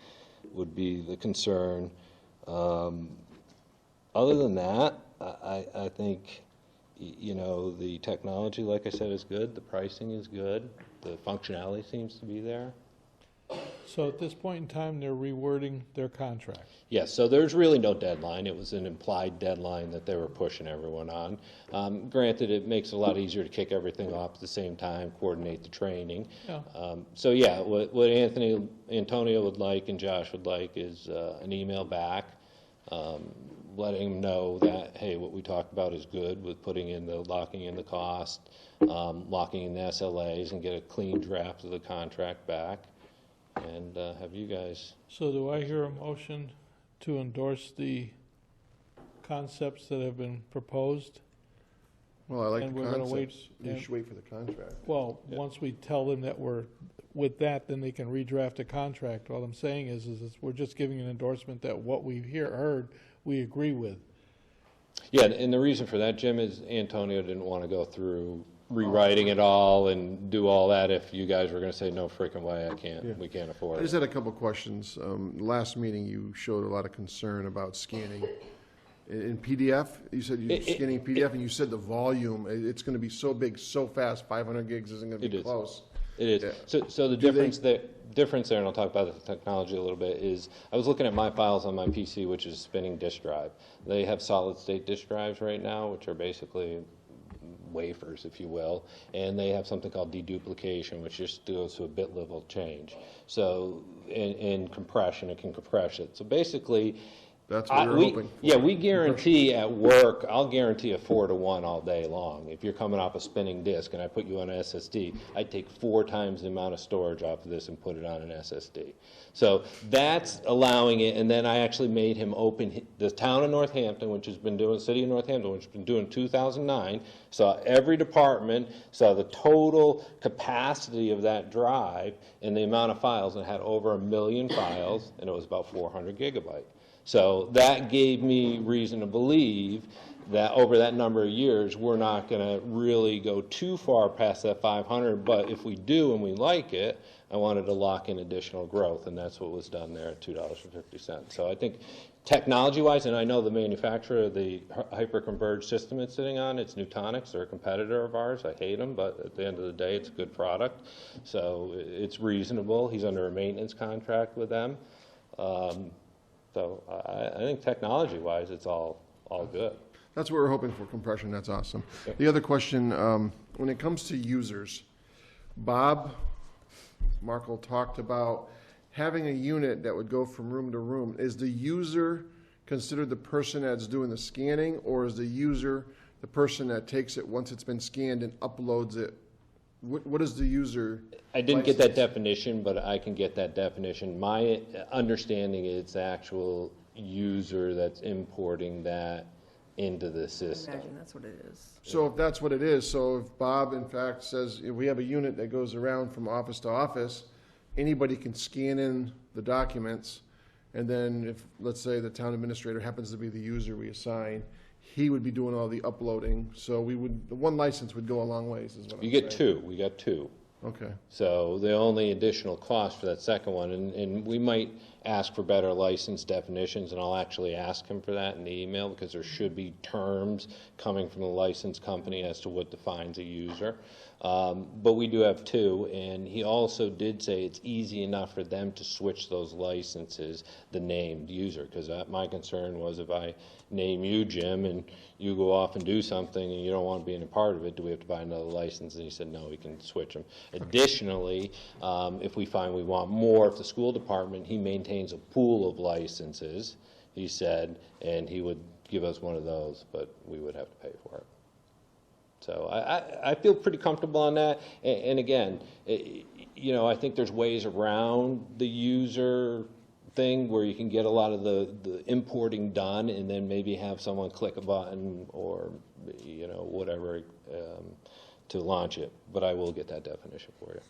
Speaker 7: would be the concern. Other than that, I think, you know, the technology, like I said, is good. The pricing is good. The functionality seems to be there.
Speaker 1: So at this point in time, they're rewording their contract.
Speaker 7: Yes, so there's really no deadline. It was an implied deadline that they were pushing everyone on. Granted, it makes it a lot easier to kick everything off at the same time, coordinate the training.
Speaker 1: Yeah.
Speaker 7: So yeah, what Antonio would like and Josh would like is an email back, letting them know that, hey, what we talked about is good with putting in the, locking in the cost, locking in the SLAs, and get a clean draft of the contract back. And have you guys.
Speaker 1: So do I hear a motion to endorse the concepts that have been proposed?
Speaker 3: Well, I like
Speaker 1: And
Speaker 3: the
Speaker 1: we're gonna wait-
Speaker 3: concepts. You should wait for the contract.
Speaker 1: Well, once we tell them that we're with that, then they can redraft a contract. All I'm saying is we're just giving an endorsement that what we heard, we agree with.
Speaker 7: Yeah, and the reason for that, Jim, is Antonio didn't want to go through rewriting it all and do all that if you guys were going to say, no freaking way, we can't afford
Speaker 3: I just
Speaker 7: it.
Speaker 3: had a couple questions. Last meeting, you showed a lot of concern about scanning. In PDF, you said you're scanning PDF, and you said the volume, it's going to be so big, so fast, 500 gigs isn't going to be close.
Speaker 7: It is.
Speaker 3: Yeah.
Speaker 7: So the difference there, and I'll talk about the technology a little bit, is I was looking at my files on my PC, which is a spinning disk drive. They have solid-state disk drives right now, which are basically wafers, if you will, and they have something called deduplication, which just goes to a bit level change. So in compression, it can compress it. So basically,
Speaker 3: That's what you're
Speaker 7: We-
Speaker 3: hoping for.
Speaker 7: Yeah, we guarantee at work, I'll guarantee a 4-to-1 all day long. If you're coming off a spinning disk and I put you on an SSD, I'd take 4 times the amount of storage off of this and put it on an SSD. So that's allowing it, and then I actually made him open, the town of Northampton, which has been doing, city of Northampton, which has been doing 2009, saw every department, saw the total capacity of that drive and the amount of files, and it had over 1 million files, and it was about 400 gigabytes. So that gave me reason to believe that over that number of years, we're not going to really go too far past that 500, but if we do and we like it, I wanted to lock in additional growth, and that's what was done there at $2.50. So I think technology-wise, and I know the manufacturer of the hyper-converged system it's sitting on, it's Nutanix, they're a competitor of ours. I hate them, but at the end of the day, it's a good product. So it's reasonable. He's under a maintenance contract with them. So I think technology-wise, it's all good.
Speaker 3: That's what we're hoping for, compression, that's awesome. The other question, when it comes to users, Bob Markle talked about having a unit that would go from room to room. Is the user considered the person that's doing the scanning, or is the user the person that takes it once it's been scanned and uploads it? What is the user?
Speaker 7: I didn't get that
Speaker 3: license?
Speaker 7: definition, but I can get that definition. My understanding is the actual user that's importing that into the system.
Speaker 4: Imagine that's what it is.
Speaker 3: So if that's what it is, so if Bob in fact says, if we have a unit that goes around from office to office, anybody can scan in the documents, and then if, let's say, the town administrator happens to be the user we assign, he would be doing all the uploading, so we would, the one license would go a long ways, is what I'm saying.
Speaker 7: You get 2, we got 2.
Speaker 3: Okay.
Speaker 7: So the only additional cost for that second one, and we might ask for better license definitions, and I'll actually ask him for that in the email, because there should be terms coming from the license company as to what defines a user. But we do have 2, and he also did say it's easy enough for them to switch those licenses, the named user, because my concern was if I name you Jim and you go off and do something and you don't want to be in a part of it, do we have to buy another license? And he said, no, we can switch them. Additionally, if we find we want more, if the school department, he maintains a pool of licenses, he said, and he would give us one of those, but we would have to pay for it. So I feel pretty comfortable on that. And again, you know, I think there's ways around the user thing where you can get a lot of the importing done and then maybe have someone click a button or, you know, whatever to launch it. But I will get that definition for you.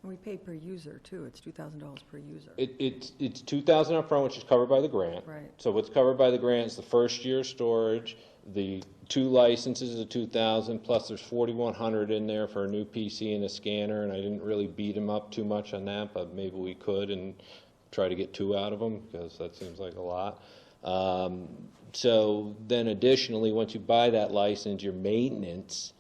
Speaker 4: And we pay per user, too. It's $2,000 per user.
Speaker 7: It's $2,000 up front, which is covered by the grant.
Speaker 4: Right.
Speaker 7: So what's covered by the grant is the first year storage, the 2 licenses of $2,000, plus there's $4,100 in there for a new PC and a scanner, and I didn't really beat him up too much on that, but maybe we could and try to get 2 out of them, because that seems like a lot. So then additionally, once you buy that license, your maintenance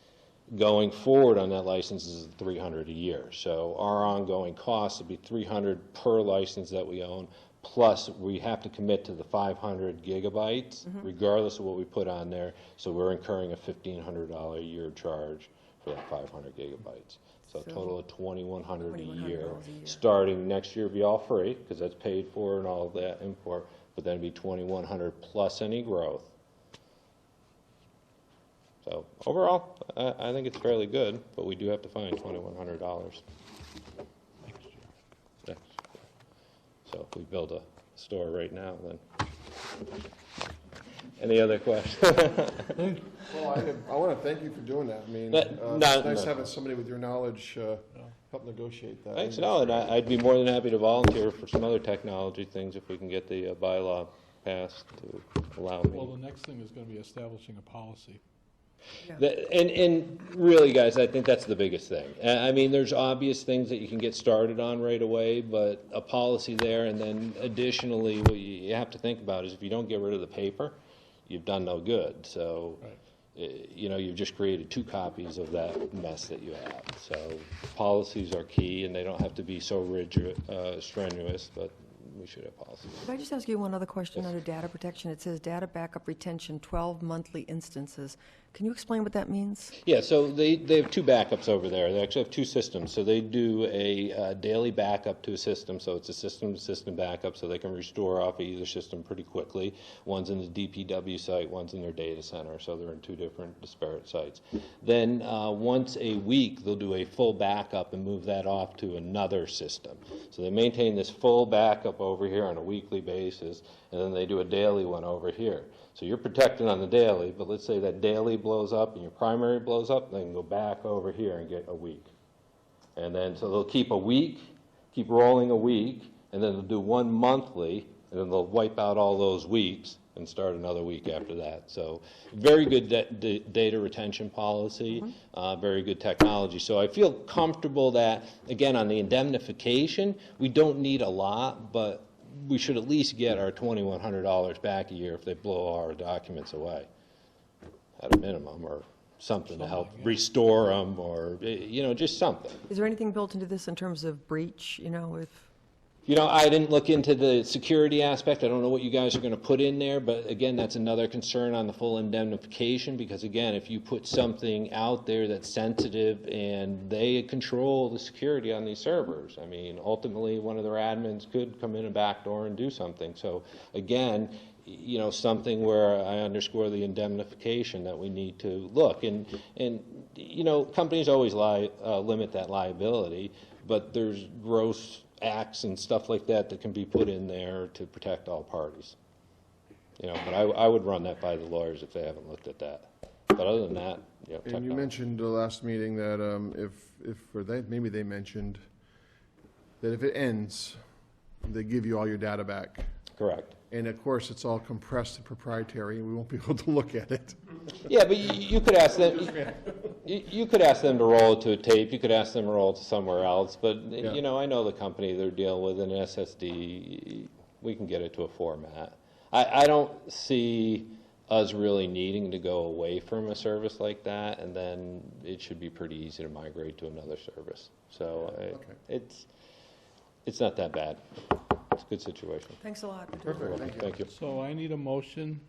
Speaker 7: going forward on that license is $300 a year. So our ongoing costs would be $300 per license that we own, plus we have to commit to the 500 gigabytes, regardless of what we put on there. So we're incurring a $1,500 a year charge for that 500 gigabytes. So a total of $2,100 a year. Starting next year, it'll be all free, because that's paid for and all of that import, but then it'd be $2,100 plus any growth. So overall, I think it's fairly good, but we do have to find $2,100 next year. So if we build a store right now, then. Any other questions?
Speaker 3: Well, I want to thank you for doing that. I mean,
Speaker 7: No,
Speaker 3: it's nice
Speaker 7: no.
Speaker 3: having somebody with your knowledge help negotiate that.
Speaker 7: Thanks, no, and I'd be more than happy to volunteer for some other technology things if we can get the bylaw passed to allow me.
Speaker 1: Well, the next thing is going to be establishing a policy.
Speaker 7: And really, guys, I think that's the biggest thing. I mean, there's obvious things that you can get started on right away, but a policy there, and then additionally, what you have to think about is if you don't get rid of the paper, you've done no good. So, you know, you've just created 2 copies of that mess that you have. So policies are key, and they don't have to be so rigid, strenuous, but we should have policies.
Speaker 4: Could I just ask you one other question under data protection? It says data backup retention, 12 monthly instances. Can you explain what that means?
Speaker 7: Yeah, so they have two backups over there. They actually have two systems. So they do a daily backup to a system. So it's a system-to-system backup, so they can restore off of either system pretty quickly. One's in the DPW site, one's in their data center. So they're in two different disparate sites. Then once a week, they'll do a full backup and move that off to another system. So they maintain this full backup over here on a weekly basis, and then they do a daily one over here. So you're protected on the daily, but let's say that daily blows up and your primary blows up, they can go back over here and get a week. And then, so they'll keep a week, keep rolling a week, and then they'll do one monthly, and then they'll wipe out all those weeks and start another week after that. So very good data retention policy, very good technology. So I feel comfortable that, again, on the indemnification, we don't need a lot, but we should at least get our $2,100 back a year if they blow our documents away, at a minimum, or something to help restore them, or, you know, just something.
Speaker 4: Is there anything built into this in terms of breach, you know, if,
Speaker 7: You know, I didn't look into the security aspect. I don't know what you guys are going to put in there, but again, that's another concern on the full indemnification, because again, if you put something out there that's sensitive and they control the security on these servers, I mean, ultimately, one of their admins could come in a back door and do something. So again, you know, something where I underscore the indemnification that we need to look. And you know, companies always limit that liability, but there's gross acts and stuff like that that can be put in there to protect all parties. You know, but I would run that by the lawyers if they haven't looked at that. But other than that, you know,
Speaker 3: And you mentioned the last meeting that maybe they mentioned that if it ends, they give you all your data back.
Speaker 7: Correct.
Speaker 3: And of course, it's all compressed and proprietary, and we won't be able to look at it.
Speaker 7: Yeah, but you could ask them. You could ask them to roll it to a tape. You could ask them to roll it to somewhere else. But
Speaker 3: Yeah.
Speaker 7: you know, I know the company they're dealing with, an SSD. We can get it to a format. I don't see us really needing to go away from a service like that, and then it should be pretty easy to migrate to another service. So it's not that bad. It's a good situation.
Speaker 4: thanks a lot.
Speaker 3: Perfect,
Speaker 7: Thank you.
Speaker 1: So I need a motion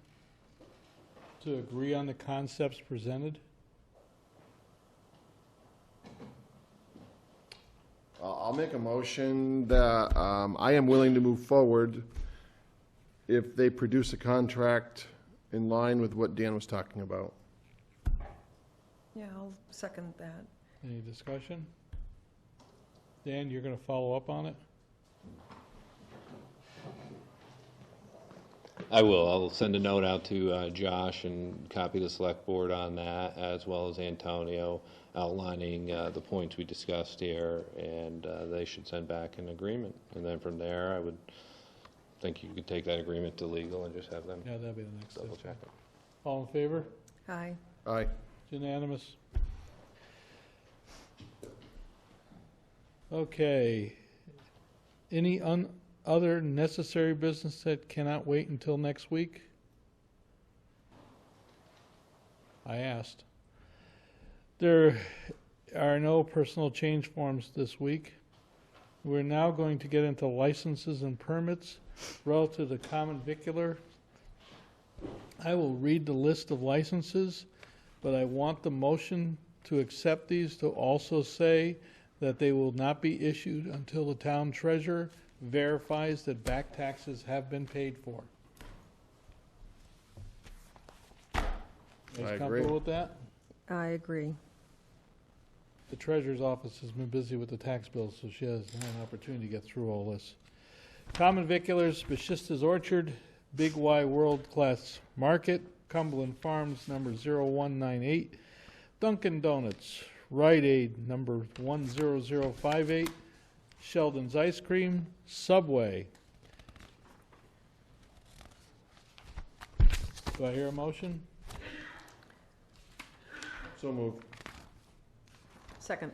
Speaker 1: to agree on the concepts presented.
Speaker 3: I'll make a motion that I am willing to move forward if they produce a contract in line with what Dan was talking about.
Speaker 4: Yeah, I'll second that.
Speaker 1: Any discussion? Dan, you're going to follow up on it?
Speaker 7: I will. I'll send a note out to Josh and copy the select board on that, as well as Antonio, outlining the points we discussed here, and they should send back an agreement. And then from there, I would think you could take that agreement to legal and just have them
Speaker 1: Yeah, that'd be the next
Speaker 7: double
Speaker 1: step.
Speaker 7: check it.
Speaker 1: All in favor?
Speaker 4: Aye.
Speaker 3: Aye.
Speaker 1: Unanimous. Okay. Any other necessary business that cannot wait until next week? I asked. There are no personal change forms this week. We're now going to get into licenses and permits relative to common vicular. I will read the list of licenses, but I want the motion to accept these to also say that they will not be issued until the town treasurer verifies that back taxes have been paid for.
Speaker 3: I
Speaker 1: Guys
Speaker 3: agree.
Speaker 1: comfortable with that?
Speaker 4: I agree.
Speaker 1: The treasurer's office has been busy with the tax bills, so she has had an opportunity to get through all this. Common viculars, Bashista's Orchard, Big Y World Class Market, Cumberland Farms, number 0198, Dunkin' Donuts, Rite Aid, number 10058, Sheldon's Ice Cream, Subway. Do I hear a motion?
Speaker 3: So moved.
Speaker 4: Second.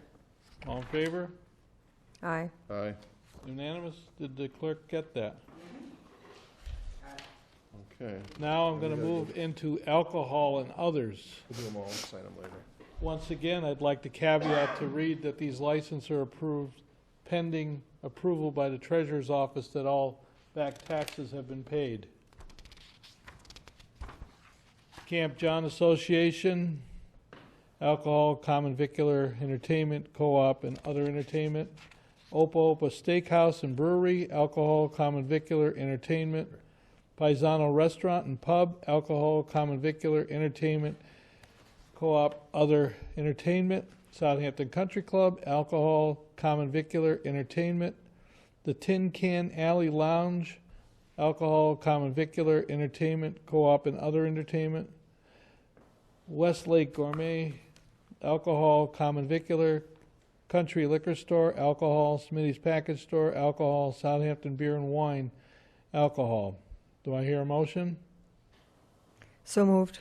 Speaker 1: All in favor?
Speaker 4: Aye.
Speaker 3: Aye.
Speaker 1: Unanimous? Did the clerk get that?
Speaker 3: Okay.
Speaker 1: Now I'm going to move into alcohol and others.
Speaker 3: We'll do them all, sign them later.
Speaker 1: Once again, I'd like the caveat to read that these licenses are approved pending approval by the treasurer's office that all back taxes have been paid. Camp John Association, alcohol, common vicular, entertainment, co-op, and other entertainment. Opa Opa Steakhouse and Brewery, alcohol, common vicular, entertainment. Paisano Restaurant and Pub, alcohol, common vicular, entertainment, co-op, other entertainment. Southampton Country Club, alcohol, common vicular, entertainment. The Tin Can Alley Lounge, alcohol, common vicular, entertainment, co-op, and other entertainment. Westlake Gourmet, alcohol, common vicular, Country Liquor Store, alcohol, Smitty's Package Store, alcohol, Southampton Beer and Wine, alcohol. Do I hear a motion?
Speaker 4: So moved.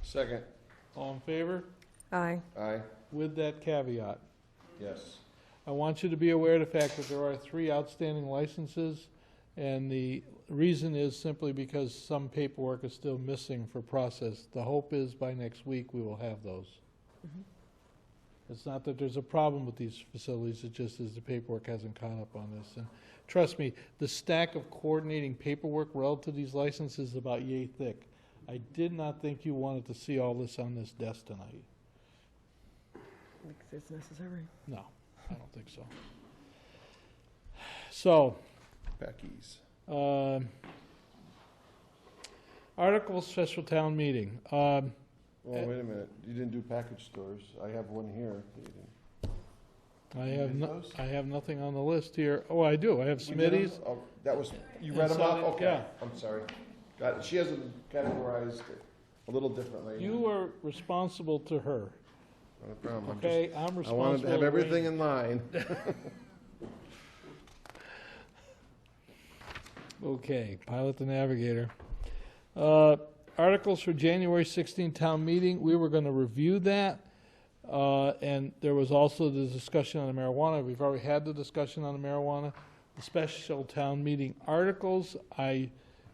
Speaker 3: Second.
Speaker 1: All in favor?
Speaker 4: Aye.
Speaker 3: Aye.
Speaker 1: With that caveat.
Speaker 3: Yes.
Speaker 1: I want you to be aware of the fact that there are 3 outstanding licenses, and the reason is simply because some paperwork is still missing for process. The hope is by next week we will have those. It's not that there's a problem with these facilities, it just is the paperwork hasn't caught up on this. And trust me, the stack of coordinating paperwork relative to these licenses is about yay thick. I did not think you wanted to see all this on this desk tonight.
Speaker 4: If it's necessary.
Speaker 1: No, I don't think so. So,
Speaker 3: Becky's.
Speaker 1: article special town meeting.
Speaker 3: Well, wait a minute, you didn't do package stores. I have one here. You didn't.
Speaker 1: I have nothing on the list here. Oh, I do. I have
Speaker 3: We did 'em?
Speaker 1: Smitty's.
Speaker 3: Oh, that was, you
Speaker 1: And
Speaker 3: read them off?
Speaker 1: Southern-
Speaker 3: Okay,
Speaker 1: yeah.
Speaker 3: I'm sorry. Got it. She has them categorized a little differently.
Speaker 1: You are responsible to her,
Speaker 3: Not a problem. I'm
Speaker 1: okay? I'm
Speaker 3: just, I
Speaker 1: responsible.
Speaker 3: wanted to have
Speaker 1: to
Speaker 3: everything
Speaker 1: Wayne.
Speaker 3: in line.
Speaker 1: Okay, Pilot the Navigator. Articles for January 16 town meeting, we were gonna review that. And there was also the discussion on the marijuana. We've already had the discussion on the marijuana. The special town meeting articles, I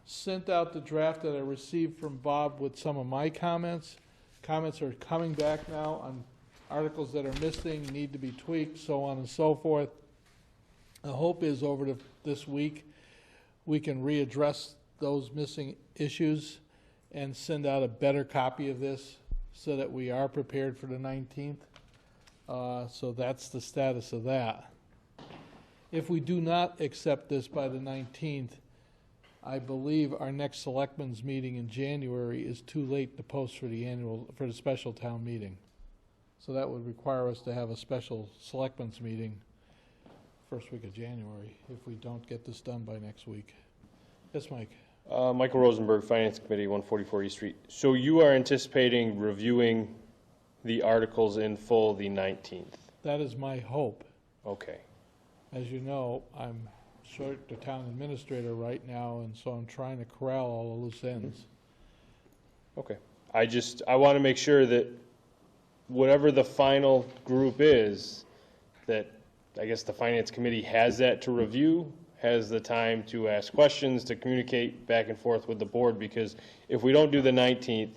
Speaker 1: sent out the draft that I received from Bob with some of my comments. Comments are coming back now on articles that are missing, need to be tweaked, so on and so forth. The hope is over this week, we can readdress those missing issues and send out a better copy of this so that we are prepared for the 19th. So that's the status of that. If we do not accept this by the 19th, I believe our next selectmen's meeting in January is too late to post for the special town meeting. So that would require us to have a special selectmen's meeting first week of January if we don't get this done by next week. Yes, Mike?
Speaker 5: Michael Rosenberg, Finance Committee, 144 East Street. So you are anticipating reviewing the articles in full the 19th?
Speaker 1: That is my hope.
Speaker 5: Okay.
Speaker 1: As you know, I'm short the town administrator right now, and so I'm trying to corral all the loose ends.
Speaker 5: Okay. I want to make sure that whatever the final group is, that I guess the Finance Committee has that to review, has the time to ask questions, to communicate back and forth with the board, because if we don't do the 19th,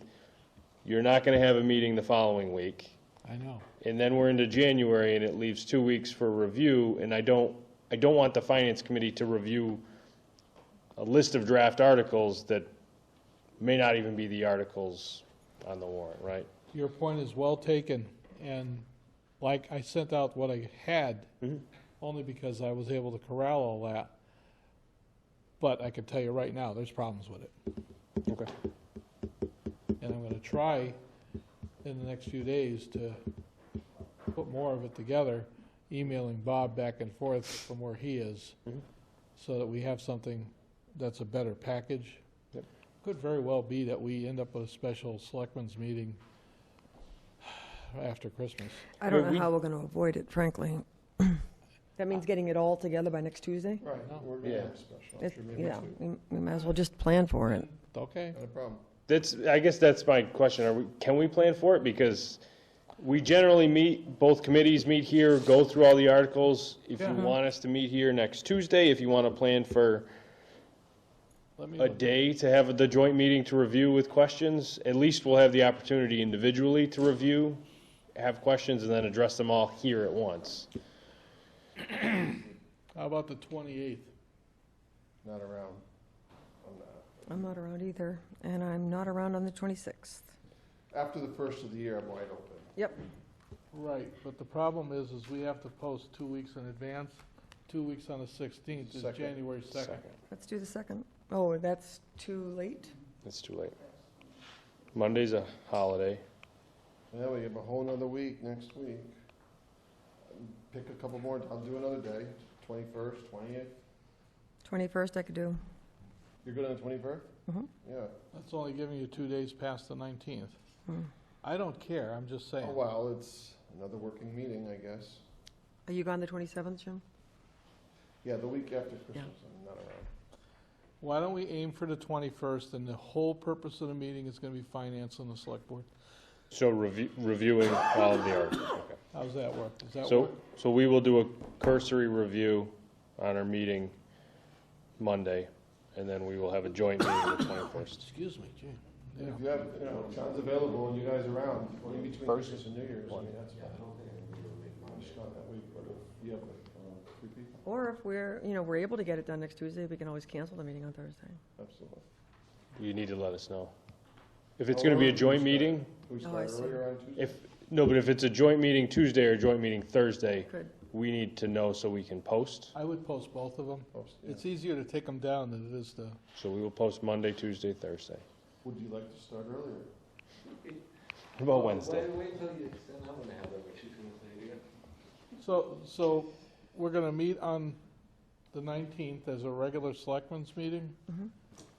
Speaker 5: you're not going to have a meeting the following week.
Speaker 1: I know.
Speaker 5: And then we're into January, and it leaves 2 weeks for review, and I don't want the Finance Committee to review a list of draft articles that may not even be the articles on the warrant, right?
Speaker 1: Your point is well taken, and like I sent out what I had, only because I was able to corral all that. But I can tell you right now, there's problems with it.
Speaker 5: Okay.
Speaker 1: And I'm gonna try in the next few days to put more of it together, emailing Bob back and forth from where he is, so that we have something that's a better package.
Speaker 5: Yep.
Speaker 1: Could very well be that we end up with a special selectmen's meeting after Christmas.
Speaker 4: I don't know how we're going to avoid it, frankly. That means getting it all together by next Tuesday?
Speaker 3: Right, we're going to have a special. I'm
Speaker 4: It-
Speaker 3: sure maybe
Speaker 4: Yeah,
Speaker 3: two.
Speaker 4: we might as well just plan for it.
Speaker 1: Okay,
Speaker 3: Not a problem.
Speaker 5: I guess that's my question. Can we plan for it? Because we generally meet, both committees meet here, go through all the articles. If you want us to meet here next Tuesday, if you want to plan for
Speaker 1: let me
Speaker 5: a day to have the joint meeting to review with questions, at least we'll have the opportunity individually to review, have questions, and then address them all here at once.
Speaker 1: How about the 28th?
Speaker 3: Not around.
Speaker 4: I'm not around either, and I'm not around on the 26th.
Speaker 3: After the first of the year, I'm wide open.
Speaker 4: Yep.
Speaker 1: Right, but the problem is we have to post 2 weeks in advance. 2 weeks on the 16th is
Speaker 3: Second.
Speaker 1: January 2nd.
Speaker 4: Let's do the 2nd. Oh, that's too late?
Speaker 5: It's too late. Monday's a holiday.
Speaker 3: Yeah, we have a whole nother week next week. Pick a couple more, I'll do another day, 21st, 28th.
Speaker 4: 21st I could do.
Speaker 3: You're good on the 21st?
Speaker 4: Mhm.
Speaker 3: Yeah.
Speaker 1: That's only giving you 2 days past the 19th.
Speaker 4: Hmm.
Speaker 1: I don't care, I'm just saying.
Speaker 3: Oh, well, it's another working meeting, I guess.
Speaker 4: Are you gone the 27th, Jim?
Speaker 3: Yeah, the week after Christmas, I'm not around.
Speaker 1: Why don't we aim for the 21st, and the whole purpose of the meeting is going to be finance on the select board?
Speaker 5: So reviewing all of the articles, okay.
Speaker 1: How's that work? Does that work?
Speaker 5: So we will do a cursory review on our meeting Monday, and then we will have a joint meeting the 21st.
Speaker 1: Excuse me, gee.
Speaker 3: And if you have, John's available and you guys around, in between Christmas and New Year's, I mean, that's fine. Just not that week, but if you have like 3 people,
Speaker 4: Or if we're able to get it done next Tuesday, we can always cancel the meeting on Thursday.
Speaker 3: absolutely.
Speaker 5: You need to let us know. If it's gonna be a joint meeting,
Speaker 3: Can we
Speaker 4: Oh, I
Speaker 3: start
Speaker 4: see.
Speaker 3: earlier on Tuesday?
Speaker 5: but if it's a joint meeting Tuesday or a joint meeting Thursday,
Speaker 4: Good.
Speaker 5: we need to know so we can post.
Speaker 1: I would post both of them.
Speaker 3: Post, yeah.
Speaker 1: It's easier to take them down than it is to,
Speaker 5: So we will post Monday, Tuesday, Thursday.
Speaker 3: Would you like to start earlier?
Speaker 5: What about Wednesday?
Speaker 7: Wait till you, then I'm gonna have what she's gonna say again.
Speaker 1: so we're going to meet on the 19th as a regular selectmen's meeting.
Speaker 4: Mhm.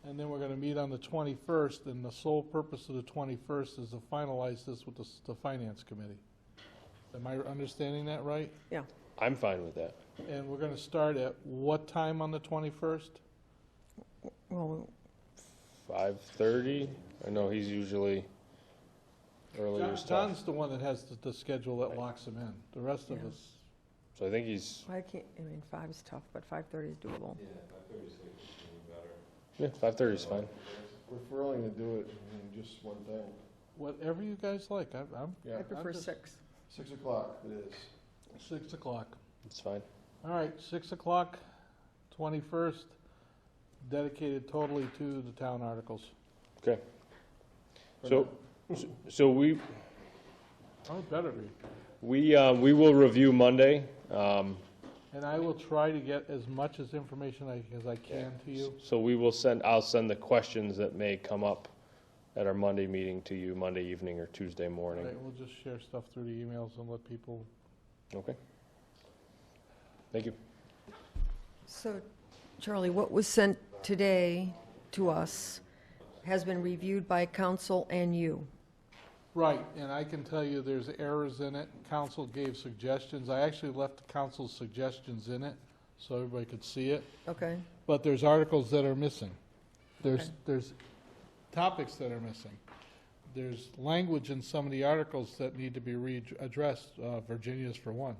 Speaker 1: And then we're going to meet on the 21st, and the sole purpose of the 21st is to finalize this with the finance committee. Am I understanding that right?
Speaker 5: I'm fine with that.
Speaker 1: And we're going to start at what time on the 21st?
Speaker 4: Well,
Speaker 5: 5:30? I know he's usually earlier stuff.
Speaker 1: John's the one that has the schedule that locks him in. The rest of
Speaker 4: Yeah.
Speaker 1: us,
Speaker 5: So I think he's,
Speaker 4: 5 is tough, but 5:30 is doable.
Speaker 7: Yeah, 5:30 is better.
Speaker 5: yeah, 5:30 is fine.
Speaker 3: If we're only gonna do it in just one thing,
Speaker 1: whatever you guys like. I'm
Speaker 3: yeah,
Speaker 4: I prefer
Speaker 1: just-
Speaker 4: 6.
Speaker 3: 6 o'clock it is.
Speaker 1: 6 o'clock.
Speaker 5: It's fine.
Speaker 1: All right, 6 o'clock, 21st, dedicated totally to the town articles.
Speaker 5: Okay. So we
Speaker 1: Oh, it better be.
Speaker 5: we will review Monday.
Speaker 1: And I will try to get as much as information as I can to you.
Speaker 5: So I'll send the questions that may come up at our Monday meeting to you Monday evening or Tuesday morning.
Speaker 1: Right, we'll just share stuff through the emails and let people,
Speaker 5: Okay. Thank you.
Speaker 4: So, Charlie, what was sent today to us has been reviewed by council and you.
Speaker 1: right, and I can tell you there's errors in it. Council gave suggestions. I actually left the council's suggestions in it so everybody could see it.
Speaker 4: Okay?
Speaker 1: But there's articles that are missing. There's topics that are missing. There's language in some of the articles that need to be addressed, Virginia's for one.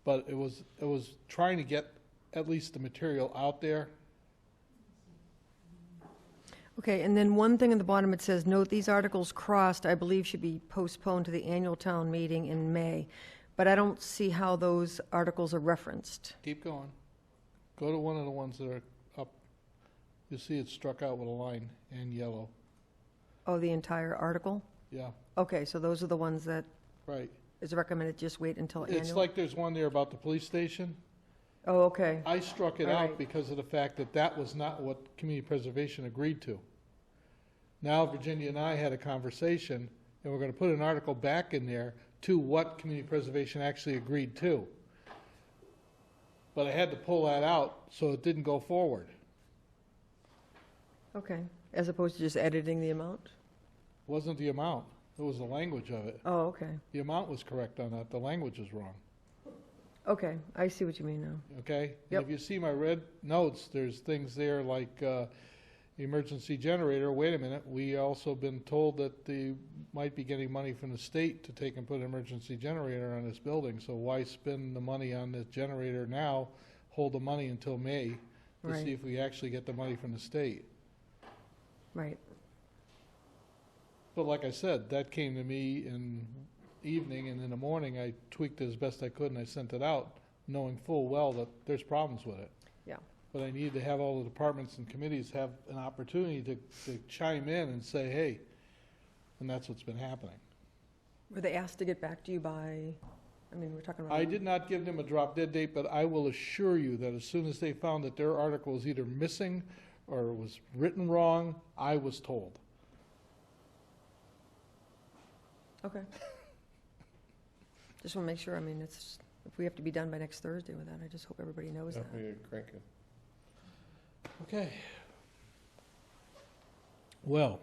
Speaker 1: But it was trying to get at least the material out there.
Speaker 4: Okay, and then one thing at the bottom, it says, note these articles crossed, I believe should be postponed to the annual town meeting in May. But I don't see how those articles are referenced.
Speaker 1: Keep going. Go to one of the ones that are up. You'll see it's struck out with a line and yellow.
Speaker 4: Oh, the entire article?
Speaker 1: Yeah,
Speaker 4: Okay, so those are the ones that
Speaker 1: right.
Speaker 4: is recommended just wait until annual?
Speaker 1: It's like there's one there about the police station.
Speaker 4: Oh, okay.
Speaker 1: I struck it
Speaker 4: All
Speaker 1: out
Speaker 4: right.
Speaker 1: because of the fact that that was not what community preservation agreed to. Now Virginia and I had a conversation, and we're going to put an article back in there to what community preservation actually agreed to. But I had to pull that out so it didn't go forward.
Speaker 4: Okay, as opposed to just editing the amount?
Speaker 1: It wasn't the amount, it was the language of it.
Speaker 4: Oh, okay.
Speaker 1: The amount was correct on that, the language is wrong,
Speaker 4: Okay, I see what you mean now.
Speaker 1: okay?
Speaker 4: Yep.
Speaker 1: If you see my red notes, there's things there like emergency generator. Wait a minute, we also been told that they might be getting money from the state to take and put an emergency generator on this building, so why spend the money on this generator now, hold the money until May to
Speaker 4: Right.
Speaker 1: see if we actually get the money from the state?
Speaker 4: Right.
Speaker 1: But like I said, that came to me in evening, and in the morning, I tweaked it as best I could, and I sent it out, knowing full well that there's problems with it.
Speaker 4: Yeah.
Speaker 1: but I needed to have all the departments and committees have an opportunity to chime in and say, hey, and that's what's been happening.
Speaker 4: Were they asked to get back to you by, I mean, we're talking about.
Speaker 1: I did not give them a drop dead date, but I will assure you that as soon as they found that their article was either missing or was written wrong, I was told.
Speaker 4: Okay. Just want to make sure, I mean, it's, if we have to be done by next Thursday with that, I just hope everybody knows that.
Speaker 3: Definitely cranking.
Speaker 1: Okay. Well,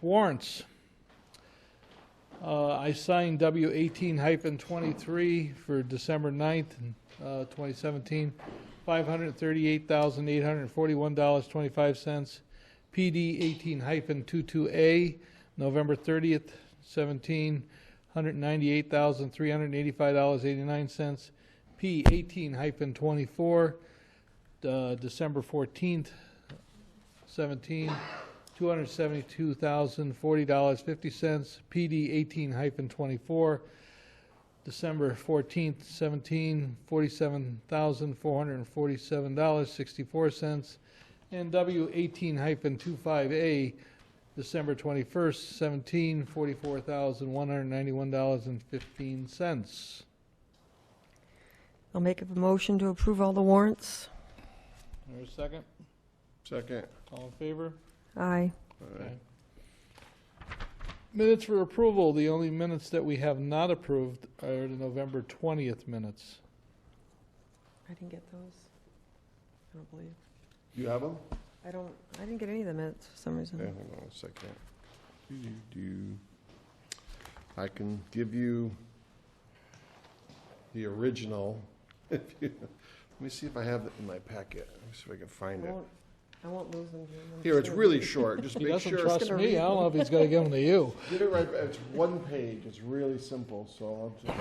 Speaker 1: warrants. I signed W 18-23 for December 9th, 2017, $538,841.25. PD 18-22A, November 30th, 17, $198,385.89. P 18-24, December 14th, 17, $272,040.50. PD 18-24, December 14th, 17, $47,447.64. And W 18-25A, December 21st, 17, $44,191.15.
Speaker 4: I'll make a motion to approve all the warrants.
Speaker 1: There's a second?
Speaker 3: Second.
Speaker 1: All in favor?
Speaker 4: Aye.
Speaker 1: Okay. Minutes for approval. The only minutes that we have not approved are the November 20th minutes.
Speaker 4: I didn't get those. I don't believe.
Speaker 3: You have them?
Speaker 4: I didn't get any of the minutes for some reason.
Speaker 3: Okay, hold on a second. I can give you the original. Let me see if I have it in my packet. Let me see if I can find it.
Speaker 4: I won't lose them.
Speaker 3: Here, it's really short. Just
Speaker 1: He
Speaker 3: make
Speaker 1: doesn't
Speaker 3: sure.
Speaker 1: trust me. I don't know if he's gonna give them to you.
Speaker 3: Get it right. It's one page. It's really simple. So I'll just.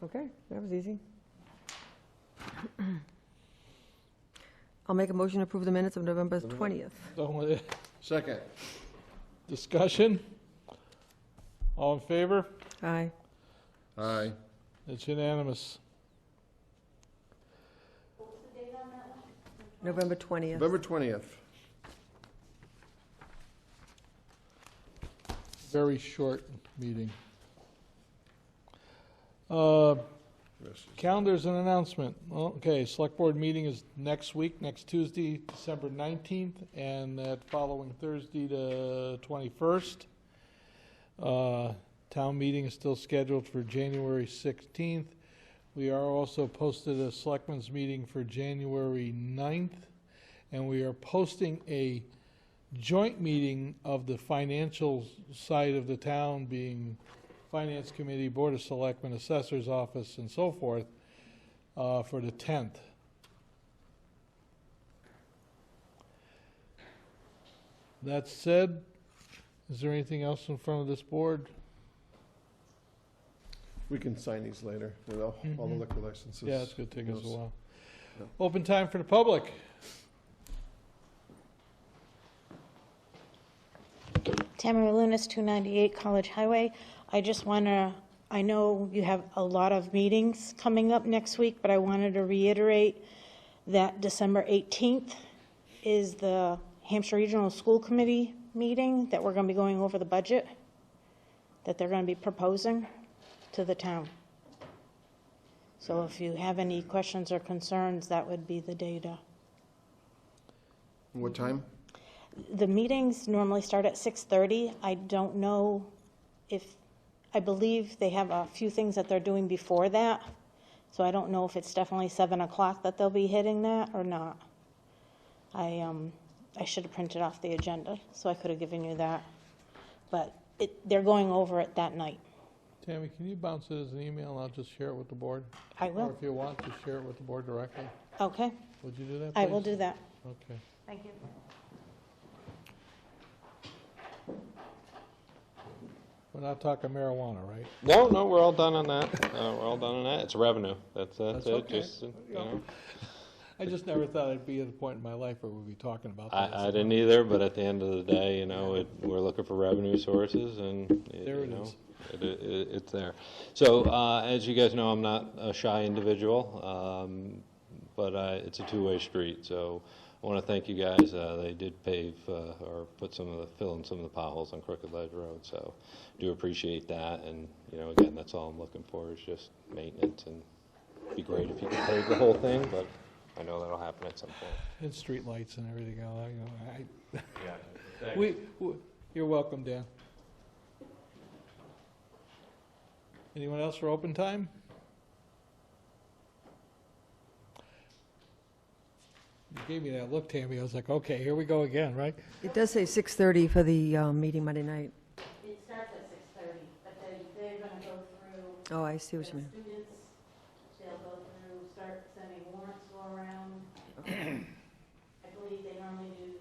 Speaker 4: Okay, that was easy. I'll make a motion to approve the minutes of November 20th.
Speaker 3: Second.
Speaker 1: Discussion? All in favor?
Speaker 4: Aye.
Speaker 3: Aye.
Speaker 1: It's unanimous.
Speaker 4: November 20th.
Speaker 3: November 20th.
Speaker 1: Very short meeting. Calendars and announcement. Okay, select board meeting is next week, next Tuesday, December 19th, and that following Thursday, the 21st. Town meeting is still scheduled for January 16th. We are also posted a selectmen's meeting for January 9th, and we are posting a joint meeting of the financial side of the town, being Finance Committee, Board of Selectmen, Assessor's Office, and so forth, for the 10th. That said, is there anything else in front of this board?
Speaker 3: We can sign these later with all the liquor licenses.
Speaker 1: Yeah, it's going to take us a
Speaker 3: Yes.
Speaker 1: while.
Speaker 3: Yeah.
Speaker 1: Open time for the public.
Speaker 11: Tamara Lunas, 298 College Highway. I just want to, I know you have a lot of meetings coming up next week, but I wanted to reiterate that December 18th is the Hampshire Regional School Committee meeting that we're going to be going over the budget that they're going to be proposing to the town. So if you have any questions or concerns, that would be the day to.
Speaker 3: What time?
Speaker 11: The meetings normally start at 6:30. I don't know if, I believe they have a few things that they're doing before that. So I don't know if it's definitely 7 o'clock that they'll be hitting that or not. I should have printed off the agenda, so I could have given you that. But they're going over it that night.
Speaker 1: Tammy, can you bounce it as an email, and I'll just share it with the board?
Speaker 11: I
Speaker 1: Or
Speaker 11: will.
Speaker 1: if you want, just share it with the board directly.
Speaker 11: Okay,
Speaker 1: Would you do that,
Speaker 11: I will
Speaker 1: please?
Speaker 11: do that.
Speaker 1: Okay.
Speaker 11: Thank you.
Speaker 1: We're not talking marijuana, right?
Speaker 7: No, no, we're all done on that. We're all done on that. It's revenue. That's
Speaker 1: That's
Speaker 7: it.
Speaker 1: okay.
Speaker 7: Just, you know.
Speaker 1: I just never thought I'd be at a point in my life where we'd be talking about this.
Speaker 7: I didn't either, but at the end of the day, you know, we're looking for revenue sources, and
Speaker 1: There
Speaker 7: you
Speaker 1: it
Speaker 7: know,
Speaker 1: is.
Speaker 7: it's there. So as you guys know, I'm not a shy individual, but it's a two-way street. So I want to thank you guys. They did pave or fill in some of the potholes on Crooked Ledge Road. So do appreciate that, and you know, again, that's all I'm looking for is just maintenance, and it'd be great if you could pave the whole thing, but I know that'll happen at some point.
Speaker 1: And street lights and everything else, you know,
Speaker 7: Yeah.
Speaker 1: you're welcome, Dan. Anyone else for open time? You gave me that look, Tammy. I was like, okay, here we go again, right?
Speaker 4: It does say 6:30 for the meeting Monday night.
Speaker 11: It starts at 6:30, but they're going to go through.
Speaker 4: Oh, I see what you mean.
Speaker 11: Students, they'll go through, start sending warrants go around. I believe they normally do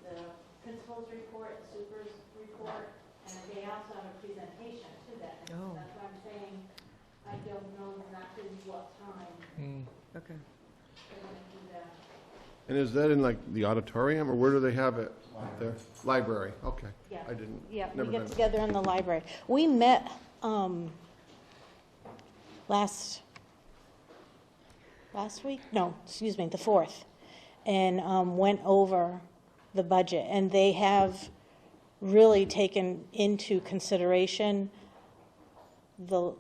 Speaker 11: the principal's report, the super's report, and they also have a presentation to that.
Speaker 4: Oh.
Speaker 11: That's what I'm saying. I don't know exactly what time
Speaker 4: Okay.
Speaker 11: they're going to do that.
Speaker 3: And is that in like the auditorium, or where do they have it? There? Library, okay.
Speaker 11: Yeah.
Speaker 3: I didn't,
Speaker 11: Yeah, we
Speaker 3: never
Speaker 11: get
Speaker 3: been.
Speaker 11: together in the library. We met last week? No, excuse me, the 4th, and went over the budget. And they have really taken into consideration the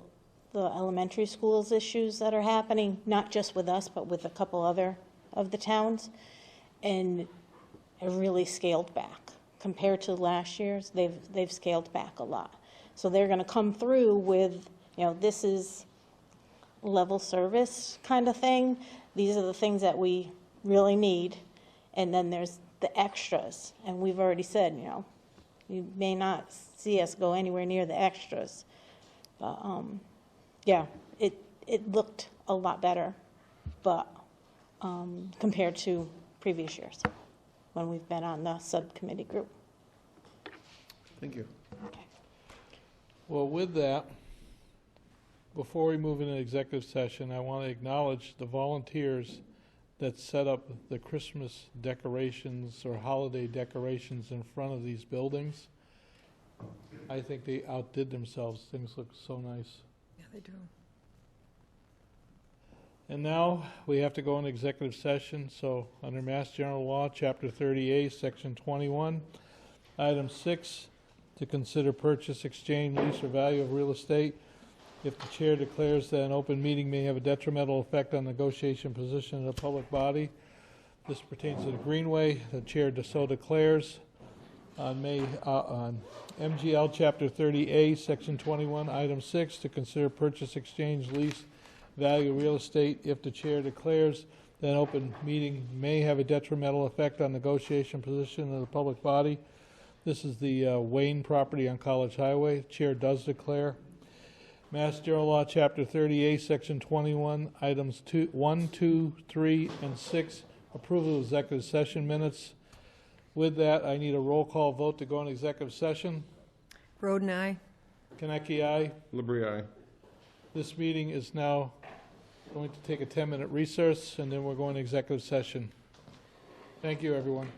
Speaker 11: elementary schools issues that are happening, not just with us, but with a couple other of the towns, and have really scaled back. Compared to last year's, they've scaled back a lot. So they're going to come through with, you know, this is level service kind of thing. These are the things that we really need. And then there's the extras. And we've already said, you know, you may not see us go anywhere near the extras. But, yeah, it looked a lot better, but compared to previous years when we've been on the subcommittee group.
Speaker 3: Thank you.
Speaker 11: Okay.
Speaker 1: Well, with that, before we move into executive session, I want to acknowledge the volunteers that set up the Christmas decorations or holiday decorations in front of these buildings. I think they outdid themselves. Things look so nice.
Speaker 4: Yeah, they do.
Speaker 1: And now, we have to go into executive session, so under Mass General Law, Chapter 30A, Section 21, Item 6, to consider purchase, exchange, lease, or value of real estate. If the chair declares that an open meeting may have a detrimental effect on negotiation position of the public body, this pertains to the Greenway, the chair so declares. On MGL Chapter 30A, Section 21, Item 6, to consider purchase, exchange, lease, value of real estate. If the chair declares that an open meeting may have a detrimental effect on negotiation position of the public body, this is the Wayne property on College Highway. Chair does declare. Mass General Law, Chapter 38, Section 21, Items 1, 2, 3, and 6, approval of executive session minutes. With that, I need a roll call vote to go into executive session.
Speaker 4: Roden, aye.
Speaker 1: Kaneki, aye.
Speaker 3: Labrie, aye.
Speaker 1: This meeting is now going to take a 10-minute recess, and then we're going to executive session. Thank you, everyone.